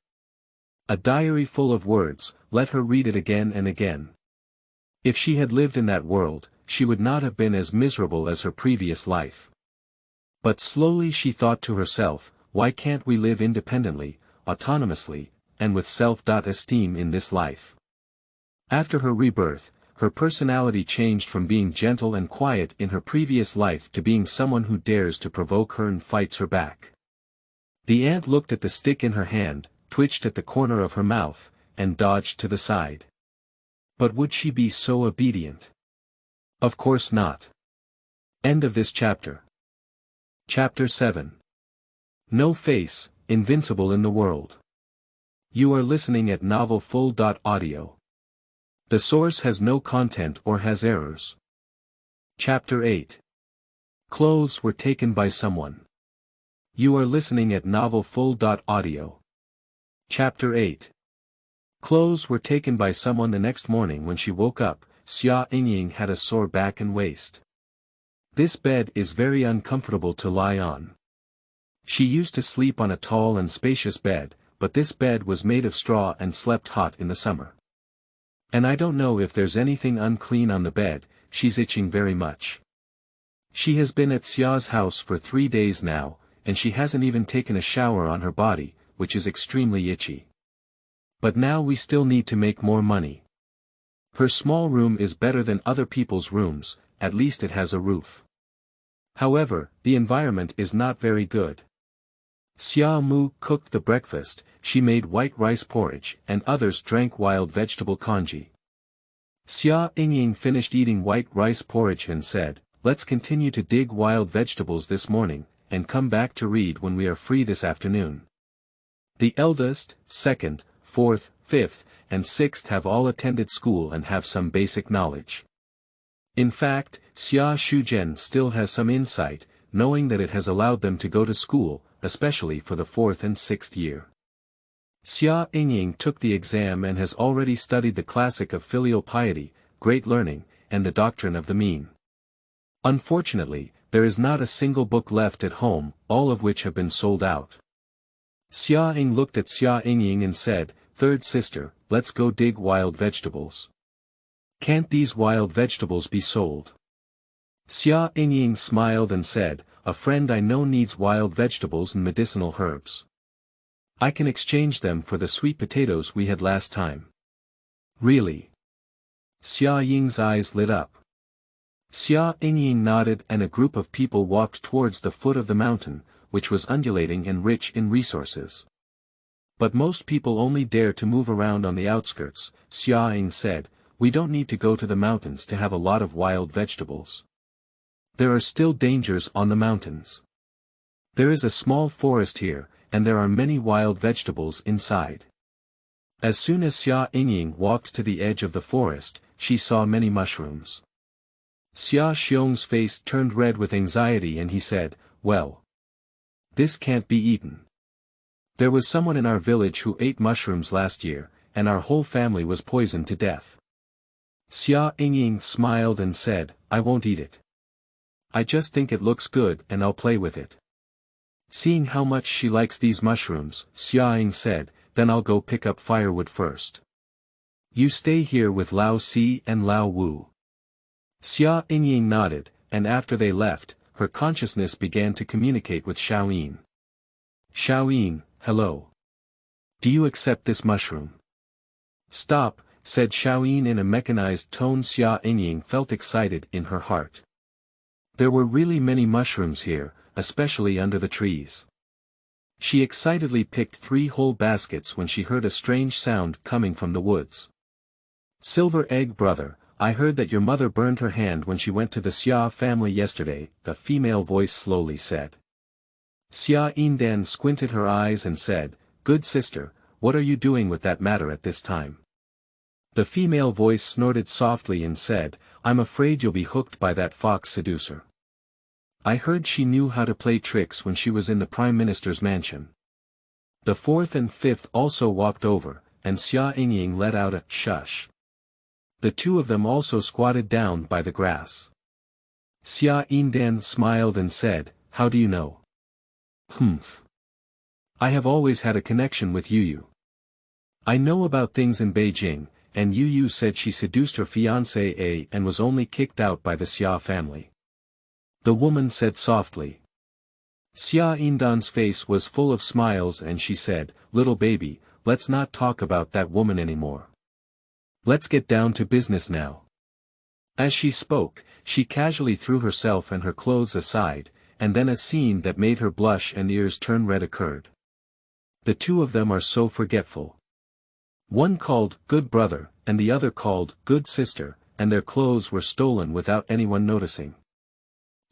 Speaker 1: A diary full of words, let her read it again and again. If she had lived in that world, she would not have been as miserable as her previous life. But slowly she thought to herself, why can't we live independently, autonomously, and with self-esteem in this life? After her rebirth, her personality changed from being gentle and quiet in her previous life to being someone who dares to provoke her and fights her back. The ant looked at the stick in her hand, twitched at the corner of her mouth, and dodged to the side. But would she be so obedient? Of course not. End of this chapter. Chapter 7. No Face, Invincible in the World. You are listening at novelfull.audio. The source has no content or has errors. Chapter 8. Clothes were taken by someone. You are listening at novelfull.audio. Chapter 8. Clothes were taken by someone. The next morning when she woke up, Xia Yingying had a sore back and waist. This bed is very uncomfortable to lie on. She used to sleep on a tall and spacious bed, but this bed was made of straw and slept hot in the summer. And I don't know if there's anything unclean on the bed, she's itching very much. She has been at Xia's house for 3 days now, and she hasn't even taken a shower on her body, which is extremely itchy. But now we still need to make more money. Her small room is better than other people's rooms, at least it has a roof. However, the environment is not very good. Xia Mu cooked the breakfast, she made white rice porridge, and others drank wild vegetable congee. Xia Yingying finished eating white rice porridge and said, let's continue to dig wild vegetables this morning, and come back to read when we are free this afternoon. The eldest, second, fourth, fifth, and sixth have all attended school and have some basic knowledge. In fact, Xia Shuzhen still has some insight, knowing that it has allowed them to go to school, especially for the 4th and 6th year. Xia Yingying took the exam and has already studied the classic of filial piety, great learning, and the doctrine of the mean. Unfortunately, there is not a single book left at home, all of which have been sold out. Xia Ying looked at Xia Yingying and said, third sister, let's go dig wild vegetables. Can't these wild vegetables be sold? Xia Yingying smiled and said, a friend I know needs wild vegetables and medicinal herbs. I can exchange them for the sweet potatoes we had last time. Really? Xia Ying's eyes lit up. Xia Yingying nodded and a group of people walked towards the foot of the mountain, which was undulating and rich in resources. But most people only dare to move around on the outskirts. Xia Ying said, we don't need to go to the mountains to have a lot of wild vegetables. There are still dangers on the mountains. There is a small forest here, and there are many wild vegetables inside. As soon as Xia Yingying walked to the edge of the forest, she saw many mushrooms. Xia Xiong's face turned red with anxiety and he said, well, this can't be eaten. There was someone in our village who ate mushrooms last year, and our whole family was poisoned to death. Xia Yingying smiled and said, I won't eat it. I just think it looks good and I'll play with it. Seeing how much she likes these mushrooms, Xia Ying said, then I'll go pick up firewood first. You stay here with Lao Si and Lao Wu. Xia Yingying nodded, and after they left, her consciousness began to communicate with Xiaoyin. Xiaoyin, hello. Do you accept this mushroom? Stop, said Xiaoyin in a mechanized tone. Xia Yingying felt excited in her heart. There were really many mushrooms here, especially under the trees. She excitedly picked 3 whole baskets when she heard a strange sound coming from the woods. "Silver Egg brother, I heard that your mother burned her hand when she went to the Xia family yesterday," a female voice slowly said. Xia Yingying squinted her eyes and said, "Good sister, what are you doing with that matter at this time?" The female voice snorted softly and said, "I'm afraid you'll be hooked by that fox seducer. I heard she knew how to play tricks when she was in the Prime Minister's mansion." The 4th and 5th also walked over, and Xia Yingying let out a shush. The 2 of them also squatted down by the grass. Xia Yingying smiled and said, "How do you know?" "Humph. I have always had a connection with Yu. I know about things in Beijing, and Yu said she seduced her fiancé and was only kicked out by the Xia family." The woman said softly. Xia Yingying's face was full of smiles and she said, "Little baby, let's not talk about that woman anymore. Let's get down to business now." As she spoke, she casually threw herself and her clothes aside, and then a scene that made her blush and ears turn red occurred. The 2 of them are so forgetful. One called "Good brother," and the other called "Good sister," and their clothes were stolen without anyone noticing.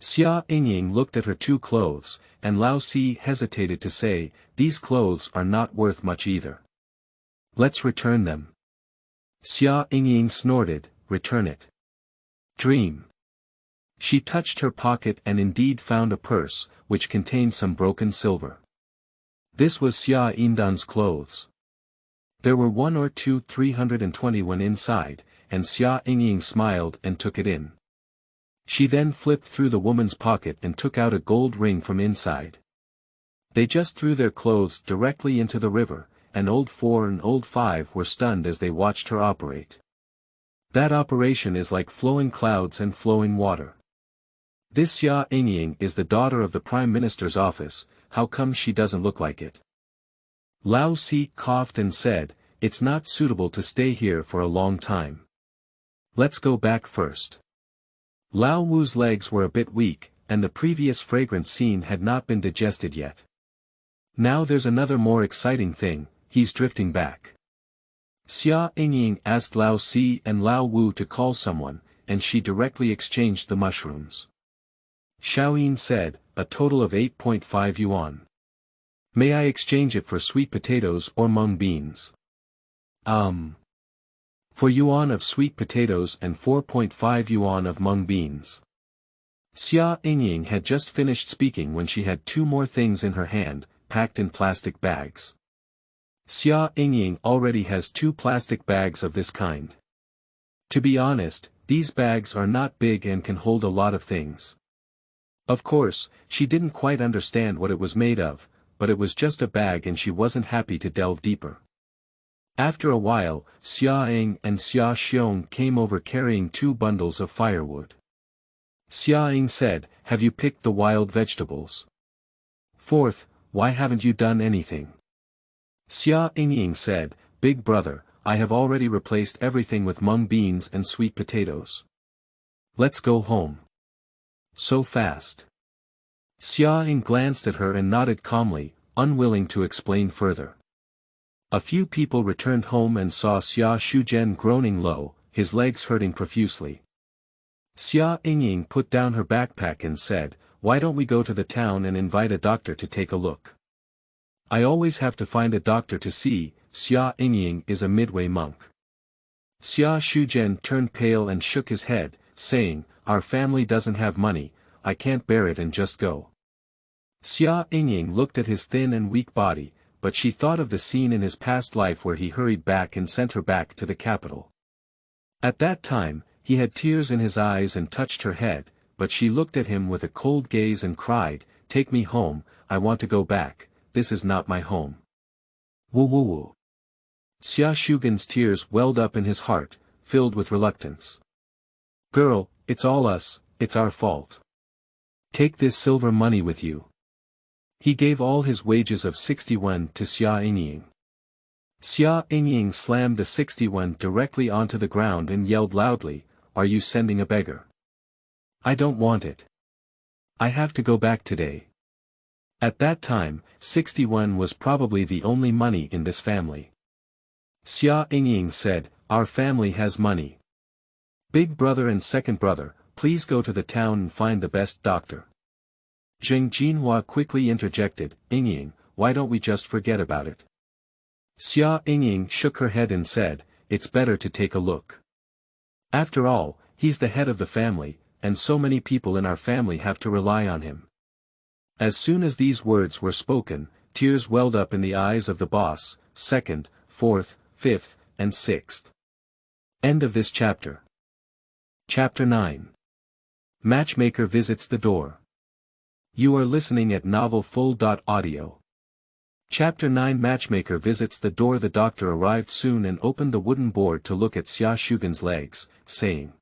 Speaker 1: Xia Yingying looked at her 2 clothes, and Lao Si hesitated to say, "These clothes are not worth much either. Let's return them." Xia Yingying snorted, "Return it. Dream." She touched her pocket and indeed found a purse, which contained some broken silver. This was Xia Yingying's clothes. There were 1 or 2 321 inside, and Xia Yingying smiled and took it in. She then flipped through the woman's pocket and took out a gold ring from inside. They just threw their clothes directly into the river, and old 4 and old 5 were stunned as they watched her operate. That operation is like flowing clouds and flowing water. This Xia Yingying is the daughter of the Prime Minister's office, how come she doesn't look like it? Lao Si coughed and said, "It's not suitable to stay here for a long time. Let's go back first." Lao Wu's legs were a bit weak, and the previous fragrant scene had not been digested yet. Now there's another more exciting thing, he's drifting back. Xia Yingying asked Lao Si and Lao Wu to call someone, and she directly exchanged the mushrooms. Xiaoyin said, "A total of 8.5 yuan. May I exchange it for sweet potatoes or mung beans?" For yuan of sweet potatoes and 4.5 yuan of mung beans. Xia Yingying had just finished speaking when she had 2 more things in her hand, packed in plastic bags. Xia Yingying already has 2 plastic bags of this kind. To be honest, these bags are not big and can hold a lot of things. Of course, she didn't quite understand what it was made of, but it was just a bag and she wasn't happy to delve deeper. After a while, Xia Ying and Xia Xiong came over carrying 2 bundles of firewood. Xia Ying said, "Have you picked the wild vegetables?" "Fourth, why haven't you done anything?" Xia Yingying said, "Big brother, I have already replaced everything with mung beans and sweet potatoes. Let's go home." "So fast?" Xia Ying glanced at her and nodded calmly, unwilling to explain further. A few people returned home and saw Xia Shuzhen groaning low, his legs hurting profusely. Xia Yingying put down her backpack and said, "Why don't we go to the town and invite a doctor to take a look? I always have to find a doctor to see." Xia Yingying is a midway monk. Xia Shuzhen turned pale and shook his head, saying, "Our family doesn't have money, I can't bear it and just go." Xia Yingying looked at his thin and weak body, but she thought of the scene in his past life where he hurried back and sent her back to the capital. At that time, he had tears in his eyes and touched her head, but she looked at him with a cold gaze and cried, "Take me home, I want to go back, this is not my home." Woo woo woo. Xia Shugen's tears welled up in his heart, filled with reluctance. "Girl, it's all us, it's our fault. Take this silver money with you." He gave all his wages of 60 yuan to Xia Yingying. Xia Yingying slammed the 60 yuan directly onto the ground and yelled loudly, "Are you sending a beggar? I don't want it. I have to go back today." At that time, 61 was probably the only money in this family. Xia Yingying said, "Our family has money. Big brother and second brother, please go to the town and find the best doctor." Zheng Jinhua quickly interjected, "Yingying, why don't we just forget about it?" Xia Yingying shook her head and said, "It's better to take a look. After all, he's the head of the family, and so many people in our family have to rely on him." As soon as these words were spoken, tears welled up in the eyes of the boss, 2nd, 4th, 5th, and 6th. End of this chapter. Chapter 9. Matchmaker visits the door. You are listening at novelfull.audio. Chapter 9. Matchmaker visits the door. The doctor arrived soon and opened the wooden board to look at Xia Shugen's legs, saying,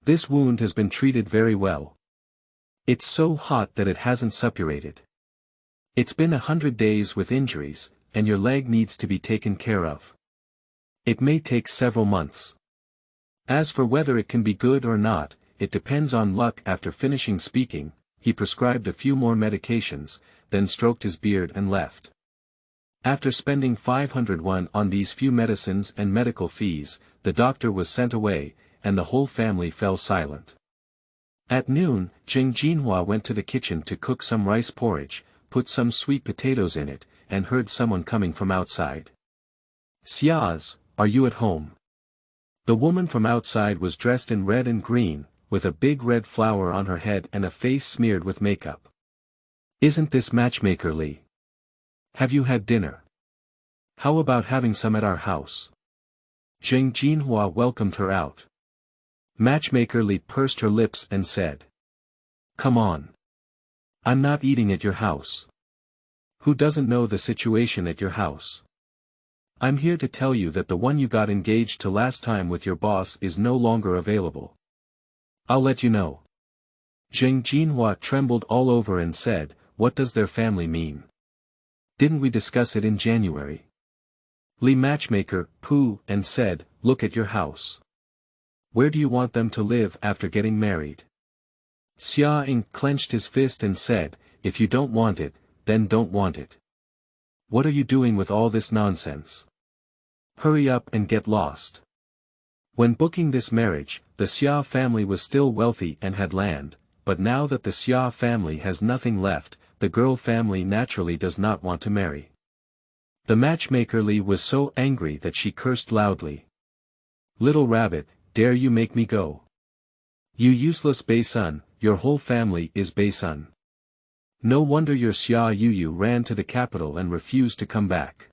Speaker 1: "This wound has been treated very well. It's so hot that it hasn't suppurated. It's been 100 days with injuries, and your leg needs to be taken care of. It may take several months. As for whether it can be good or not, it depends on luck." After finishing speaking, he prescribed a few more medications, then stroked his beard and left. After spending 501 on these few medicines and medical fees, the doctor was sent away, and the whole family fell silent. At noon, Zheng Jinhua went to the kitchen to cook some rice porridge, put some sweet potatoes in it, and heard someone coming from outside. "Xia's, are you at home?" The woman from outside was dressed in red and green, with a big red flower on her head and a face smeared with makeup. "Isn't this Matchmaker Li? Have you had dinner? How about having some at our house?" Zheng Jinhua welcomed her out. Matchmaker Li pursed her lips and said, "Come on. I'm not eating at your house. Who doesn't know the situation at your house? I'm here to tell you that the one you got engaged to last time with your boss is no longer available. I'll let you know." Zheng Jinhua trembled all over and said, "What does their family mean? Didn't we discuss it in January?" Li Matchmaker pooh and said, "Look at your house. Where do you want them to live after getting married?" Xia Ying clenched his fist and said, "If you don't want it, then don't want it. What are you doing with all this nonsense? Hurry up and get lost." When booking this marriage, the Xia family was still wealthy and had land, but now that the Xia family has nothing left, the girl family naturally does not want to marry. The matchmaker Li was so angry that she cursed loudly. "Little rabbit, dare you make me go? You useless Bai-sun, your whole family is Bai-sun. No wonder your Xia Yu ran to the capital and refused to come back.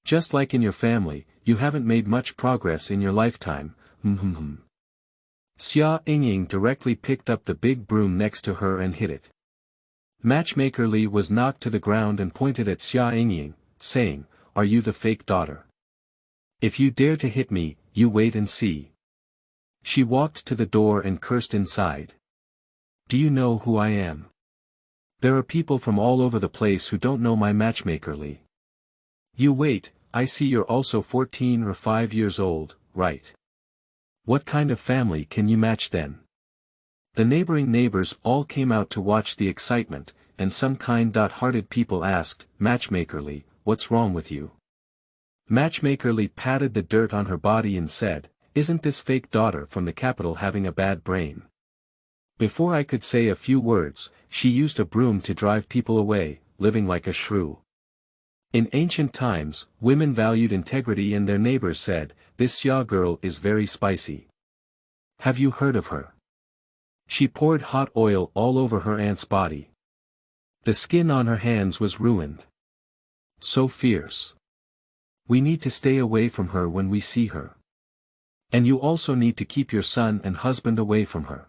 Speaker 1: Just like in your family, you haven't made much progress in your lifetime, Xia Yingying directly picked up the big broom next to her and hit it. Matchmaker Li was knocked to the ground and pointed at Xia Yingying, saying, "Are you the fake daughter? If you dare to hit me, you wait and see." She walked to the door and cursed inside. "Do you know who I am? There are people from all over the place who don't know my matchmaker Li. You wait, I see you're also 14 or 5 years old, right? What kind of family can you match then?" The neighboring neighbors all came out to watch the excitement, and some kind-hearted people asked, "Matchmaker Li, what's wrong with you?" Matchmaker Li patted the dirt on her body and said, "Isn't this fake daughter from the capital having a bad brain?" Before I could say a few words, she used a broom to drive people away, living like a shrew. In ancient times, women valued integrity and their neighbors said, "This Xia girl is very spicy. Have you heard of her? She poured hot oil all over her aunt's body. The skin on her hands was ruined. So fierce. We need to stay away from her when we see her. And you also need to keep your son and husband away from her.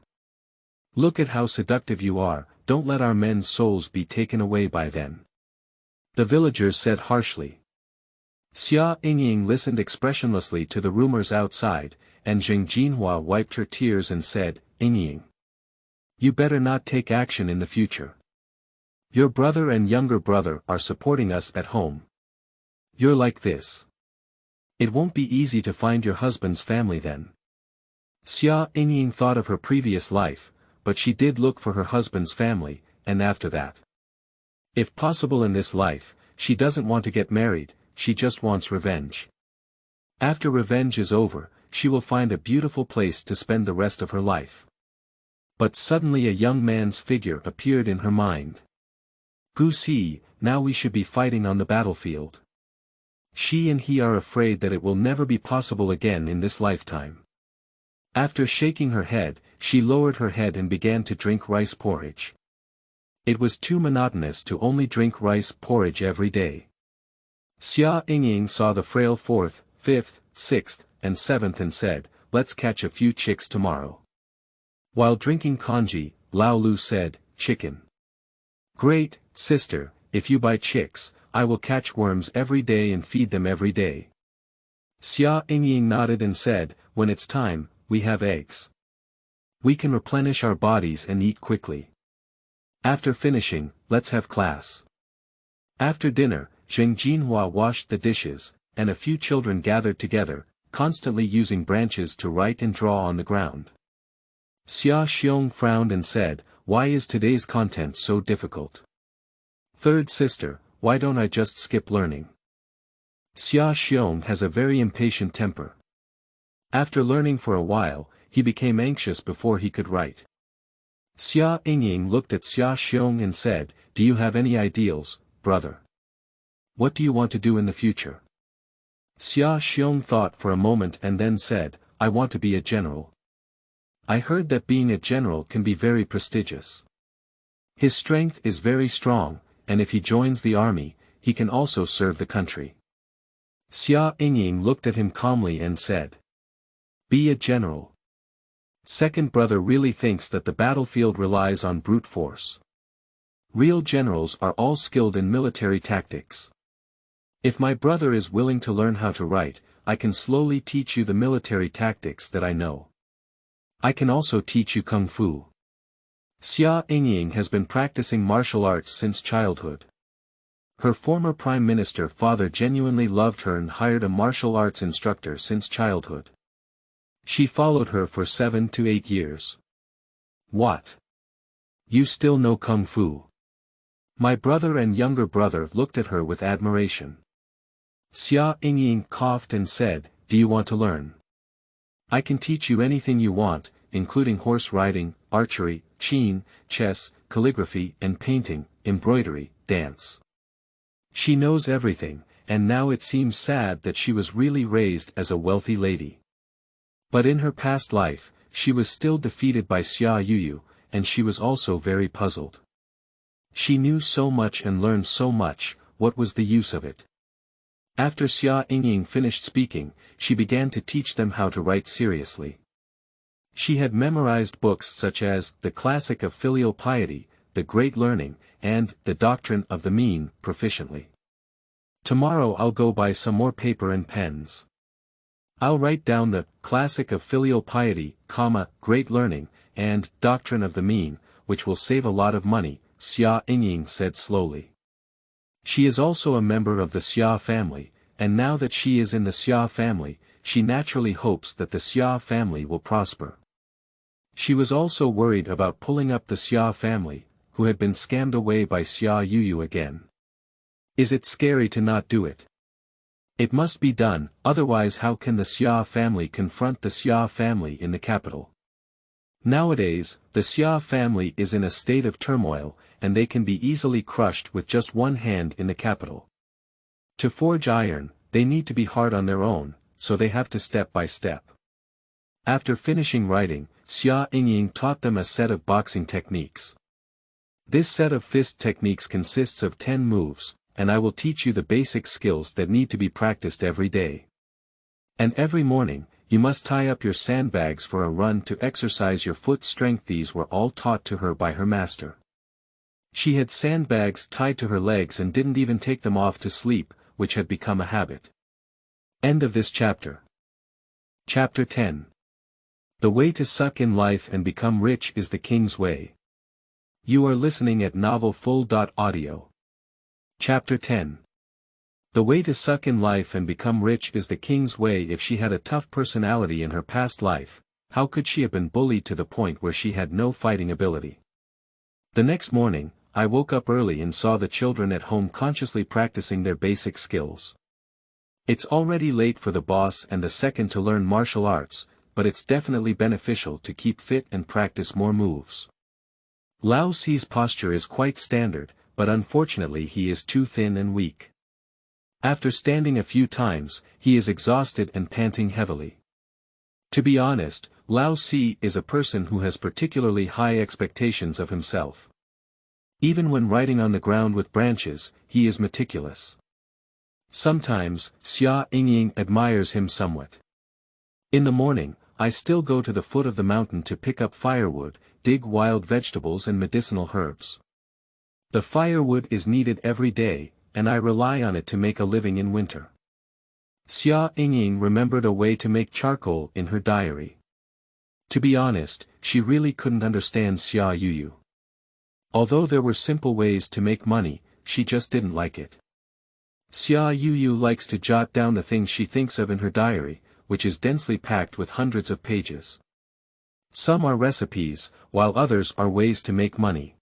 Speaker 1: Look at how seductive you are, don't let our men's souls be taken away by them." The villagers said harshly. Xia Yingying listened expressionlessly to the rumors outside, and Zheng Jinhua wiped her tears and said, "Yingying, you better not take action in the future. Your brother and younger brother are supporting us at home. You're like this. It won't be easy to find your husband's family then." Xia Yingying thought of her previous life, but she did look for her husband's family, and after that. If possible in this life, she doesn't want to get married, she just wants revenge. After revenge is over, she will find a beautiful place to spend the rest of her life. But suddenly a young man's figure appeared in her mind. Gu Si, now we should be fighting on the battlefield. She and he are afraid that it will never be possible again in this lifetime. After shaking her head, she lowered her head and began to drink rice porridge. It was too monotonous to only drink rice porridge every day. Xia Yingying saw the frail 4th, 5th, 6th, and 7th and said, let's catch a few chicks tomorrow. While drinking congee, Lao Lu said, chicken. Great, sister, if you buy chicks, I will catch worms every day and feed them every day. Xia Yingying nodded and said, when it's time, we have eggs. We can replenish our bodies and eat quickly. After finishing, let's have class. After dinner, Xia Yingying washed the dishes, and a few children gathered together, constantly using branches to write and draw on the ground. Xia Xiong frowned and said, why is today's content so difficult? Third sister, why don't I just skip learning? Xia Xiong has a very impatient temper. After learning for a while, he became anxious before he could write. Xia Yingying looked at Xia Xiong and said, do you have any ideals, brother? What do you want to do in the future? Xia Xiong thought for a moment and then said, I want to be a general. I heard that being a general can be very prestigious. His strength is very strong, and if he joins the army, he can also serve the country. Xia Yingying looked at him calmly and said, be a general. Second brother really thinks that the battlefield relies on brute force. Real generals are all skilled in military tactics. If my brother is willing to learn how to write, I can slowly teach you the military tactics that I know. I can also teach you kung fu. Xia Yingying has been practicing martial arts since childhood. Her former prime minister father genuinely loved her and hired a martial arts instructor since childhood. She followed her for 7 to 8 years. What? You still know kung fu? My brother and younger brother looked at her with admiration. Xia Yingying coughed and said, do you want to learn? I can teach you anything you want, including horse riding, archery, qin, chess, calligraphy and painting, embroidery, dance. She knows everything, and now it seems sad that she was really raised as a wealthy lady. But in her past life, she was still defeated by Xia Yuyu, and she was also very puzzled. She knew so much and learned so much, what was the use of it? After Xia Yingying finished speaking, she began to teach them how to write seriously. She had memorized books such as The Classic of Filial Piety, The Great Learning, and The Doctrine of the Mean, proficiently. Tomorrow I'll go buy some more paper and pens. I'll write down the Classic of Filial Piety, Great Learning, and Doctrine of the Mean, which will save a lot of money, Xia Yingying said slowly. She is also a member of the Xia family, and now that she is in the Xia family, she naturally hopes that the Xia family will prosper. She was also worried about pulling up the Xia family, who had been scammed away by Xia Yuyu again. Is it scary to not do it? It must be done, otherwise how can the Xia family confront the Xia family in the capital? Nowadays, the Xia family is in a state of turmoil, and they can be easily crushed with just one hand in the capital. To forge iron, they need to be hard on their own, so they have to step by step. After finishing writing, Xia Yingying taught them a set of boxing techniques. This set of fist techniques consists of 10 moves, and I will teach you the basic skills that need to be practiced every day. And every morning, you must tie up your sandbags for a run to exercise your foot strength. These were all taught to her by her master. She had sandbags tied to her legs and didn't even take them off to sleep, which had become a habit. End of this chapter. Chapter 10. The way to suck in life and become rich is the king's way. You are listening at novelfull.audio. Chapter 10. The way to suck in life and become rich is the king's way. If she had a tough personality in her past life, how could she have been bullied to the point where she had no fighting ability? The next morning, I woke up early and saw the children at home consciously practicing their basic skills. It's already late for the boss and the second to learn martial arts, but it's definitely beneficial to keep fit and practice more moves. Lao Si's posture is quite standard, but unfortunately he is too thin and weak. After standing a few times, he is exhausted and panting heavily. To be honest, Lao Si is a person who has particularly high expectations of himself. Even when riding on the ground with branches, he is meticulous. Sometimes, Xia Yingying admires him somewhat. In the morning, I still go to the foot of the mountain to pick up firewood, dig wild vegetables and medicinal herbs. The firewood is needed every day, and I rely on it to make a living in winter. Xia Yingying remembered a way to make charcoal in her diary. To be honest, she really couldn't understand Xia Yuyu. Although there were simple ways to make money, she just didn't like it. Xia Yuyu likes to jot down the things she thinks of in her diary, which is densely packed with hundreds of pages. Some are recipes, while others are ways to make money.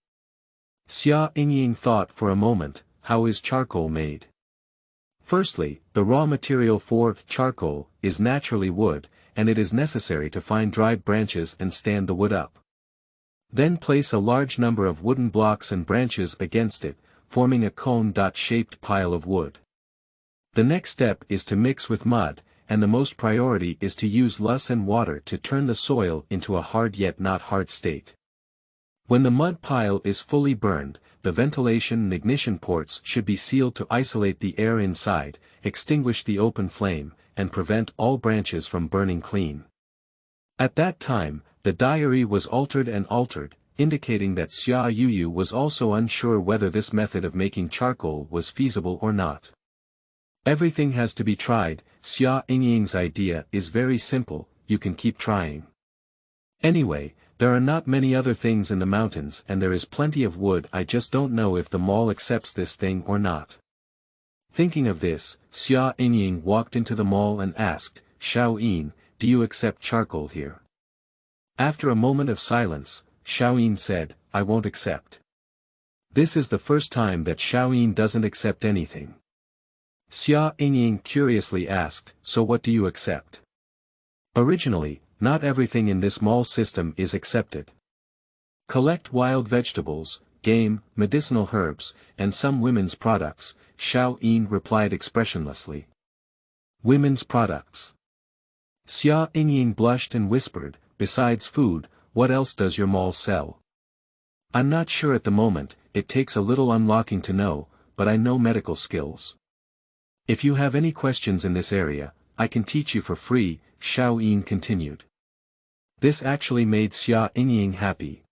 Speaker 1: Xia Yingying thought for a moment, how is charcoal made? Firstly, the raw material for charcoal is naturally wood, and it is necessary to find dried branches and stand the wood up. Then place a large number of wooden blocks and branches against it, forming a cone-shaped pile of wood. The next step is to mix with mud, and the most priority is to use loess and water to turn the soil into a hard yet not hard state. When the mud pile is fully burned, the ventilation and ignition ports should be sealed to isolate the air inside, extinguish the open flame, and prevent all branches from burning clean. At that time, the diary was altered, indicating that Xia Yuyu was also unsure whether this method of making charcoal was feasible or not. Everything has to be tried. Xia Yingying's idea is very simple, you can keep trying. Anyway, there are not many other things in the mountains and there is plenty of wood, I just don't know if the mall accepts this thing or not. Thinking of this, Xia Yingying walked into the mall and asked, Xiao Yin, do you accept charcoal here? After a moment of silence, Xiao Yin said, I won't accept. This is the first time that Xiao Yin doesn't accept anything. Xia Yingying curiously asked, so what do you accept? Originally, not everything in this mall system is accepted. Collect wild vegetables, game, medicinal herbs, and some women's products, Xiao Yin replied expressionlessly. Women's products. Xia Yingying blushed and whispered, besides food, what else does your mall sell? I'm not sure at the moment, it takes a little unlocking to know, but I know medical skills. If you have any questions in this area, I can teach you for free, Xiao Yin continued. This actually made Xia Yingying happy.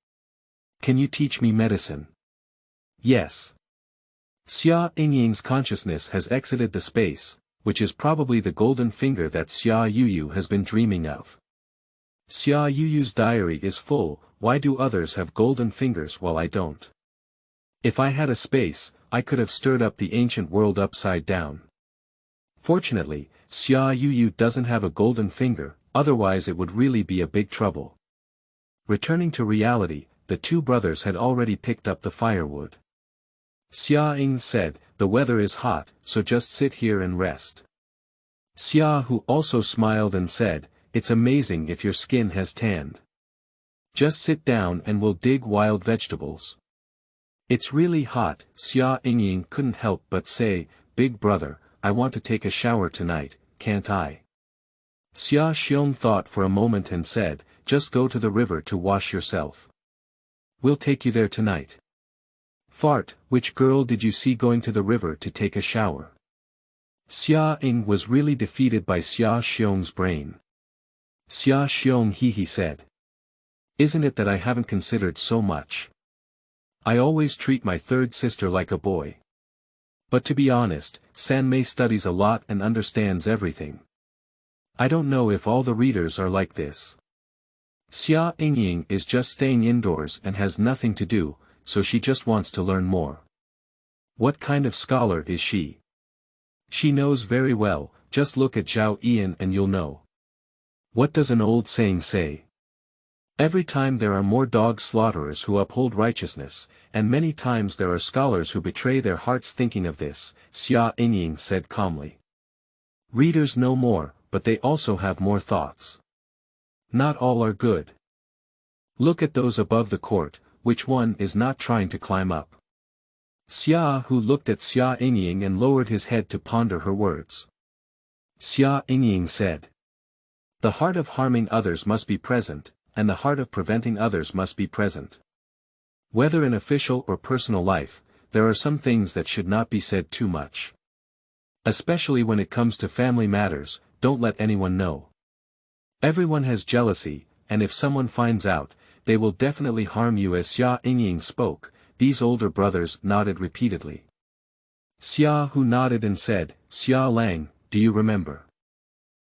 Speaker 1: Can you teach me medicine? Yes. Xia Yingying's consciousness has exited the space, which is probably the golden finger that Xia Yuyu has been dreaming of. Xia Yuyu's diary is full, why do others have golden fingers while I don't? If I had a space, I could have stirred up the ancient world upside down. Fortunately, Xia Yuyu doesn't have a golden finger, otherwise it would really be a big trouble. Returning to reality, the two brothers had already picked up the firewood. Xia Ying said, the weather is hot, so just sit here and rest. Xia Hu also smiled and said, it's amazing if your skin has tanned. Just sit down and we'll dig wild vegetables. It's really hot, Xia Yingying couldn't help but say, big brother, I want to take a shower tonight, can't I? Xia Xiong thought for a moment and said, just go to the river to wash yourself. We'll take you there tonight. Fart, which girl did you see going to the river to take a shower? Xia Ying was really defeated by Xia Xiong's brain. Xia Xiong he said. Isn't it that I haven't considered so much? I always treat my third sister like a boy. But to be honest, Sanmei studies a lot and understands everything. I don't know if all the readers are like this. Xia Yingying is just staying indoors and has nothing to do, so she just wants to learn more. What kind of scholar is she? She knows very well, just look at Zhao Ian and you'll know. What does an old saying say? Every time there are more dog slaughterers who uphold righteousness, and many times there are scholars who betray their hearts thinking of this, Xia Yingying said calmly. Readers know more, but they also have more thoughts. Not all are good. Look at those above the court, which one is not trying to climb up? Xia Hu looked at Xia Yingying and lowered his head to ponder her words. Xia Yingying said. The heart of harming others must be present, and the heart of preventing others must be present. Whether in official or personal life, there are some things that should not be said too much. Especially when it comes to family matters, don't let anyone know. Everyone has jealousy, and if someone finds out, they will definitely harm you. As Xia Yingying spoke, these older brothers nodded repeatedly. Xia Hu nodded and said, Xia Lang, do you remember?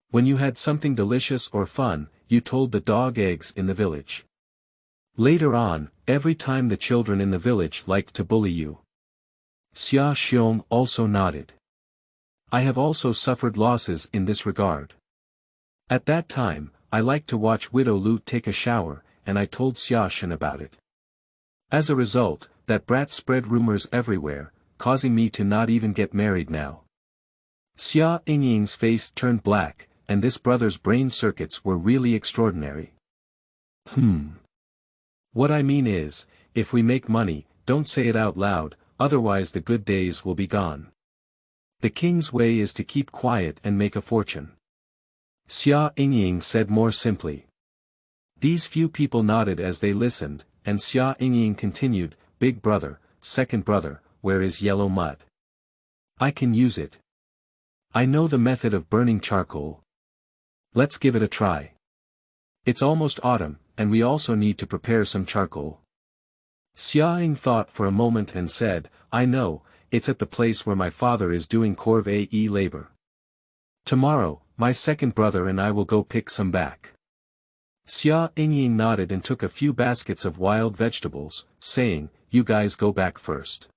Speaker 1: When you had something delicious or fun, you told the dog eggs in the village. Later on, every time the children in the village liked to bully you. Xia Xiong also nodded. I have also suffered losses in this regard. At that time, I liked to watch Widow Lu take a shower, and I told Xia Shen about it. As a result, that brat spread rumors everywhere, causing me to not even get married now. Xia Yingying's face turned black, and this brother's brain circuits were really extraordinary. What I mean is, if we make money, don't say it out loud, otherwise the good days will be gone. The king's way is to keep quiet and make a fortune. Xia Yingying said more simply. These few people nodded as they listened, and Xia Yingying continued, Big brother, second brother, where is yellow mud? I can use it. I know the method of burning charcoal. Let's give it a try. It's almost autumn, and we also need to prepare some charcoal. Xia Ying thought for a moment and said, I know, it's at the place where my father is doing corvée labor. Tomorrow, my second brother and I will go pick some back. Xia Yingying nodded and took a few baskets of wild vegetables, saying, You guys go back first.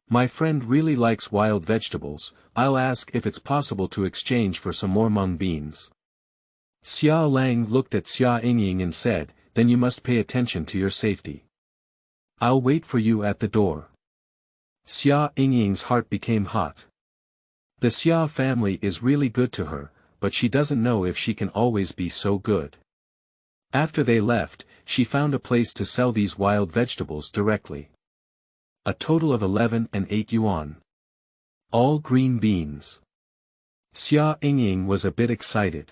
Speaker 1: My friend really likes wild vegetables, I'll ask if it's possible to exchange for some more mung beans. Xia Lang looked at Xia Yingying and said, Then you must pay attention to your safety. I'll wait for you at the door. Xia Yingying's heart became hot. The Xia family is really good to her, but she doesn't know if she can always be so good. After they left, she found a place to sell these wild vegetables directly. A total of 11 and 8 yuan. All green beans. Xia Yingying was a bit excited.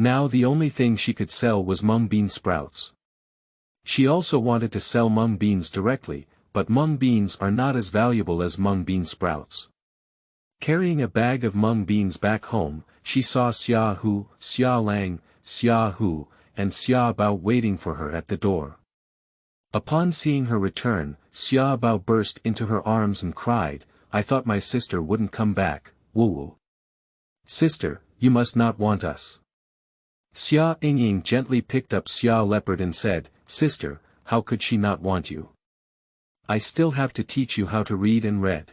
Speaker 1: Now the only thing she could sell was mung bean sprouts. She also wanted to sell mung beans directly, but mung beans are not as valuable as mung bean sprouts. Carrying a bag of mung beans back home, she saw Xia Hu, Xia Lang, Xia Hu, and Xia Bao waiting for her at the door. Upon seeing her return, Xia Bao burst into her arms and cried, I thought my sister wouldn't come back, woo. Sister, you must not want us. Xia Yingying gently picked up Xia Leopard and said, Sister, how could she not want you? I still have to teach you how to read and read.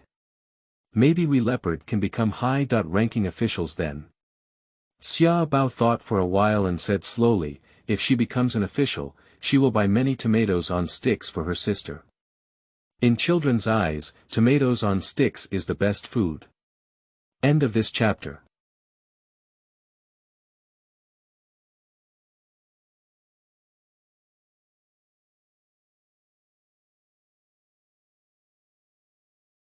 Speaker 1: Maybe we Leopard can become high-ranking officials then. Xia Bao thought for a while and said slowly, if she becomes an official, she will buy many tomatoes on sticks for her sister. In children's eyes, tomatoes on sticks is the best food. End of this chapter.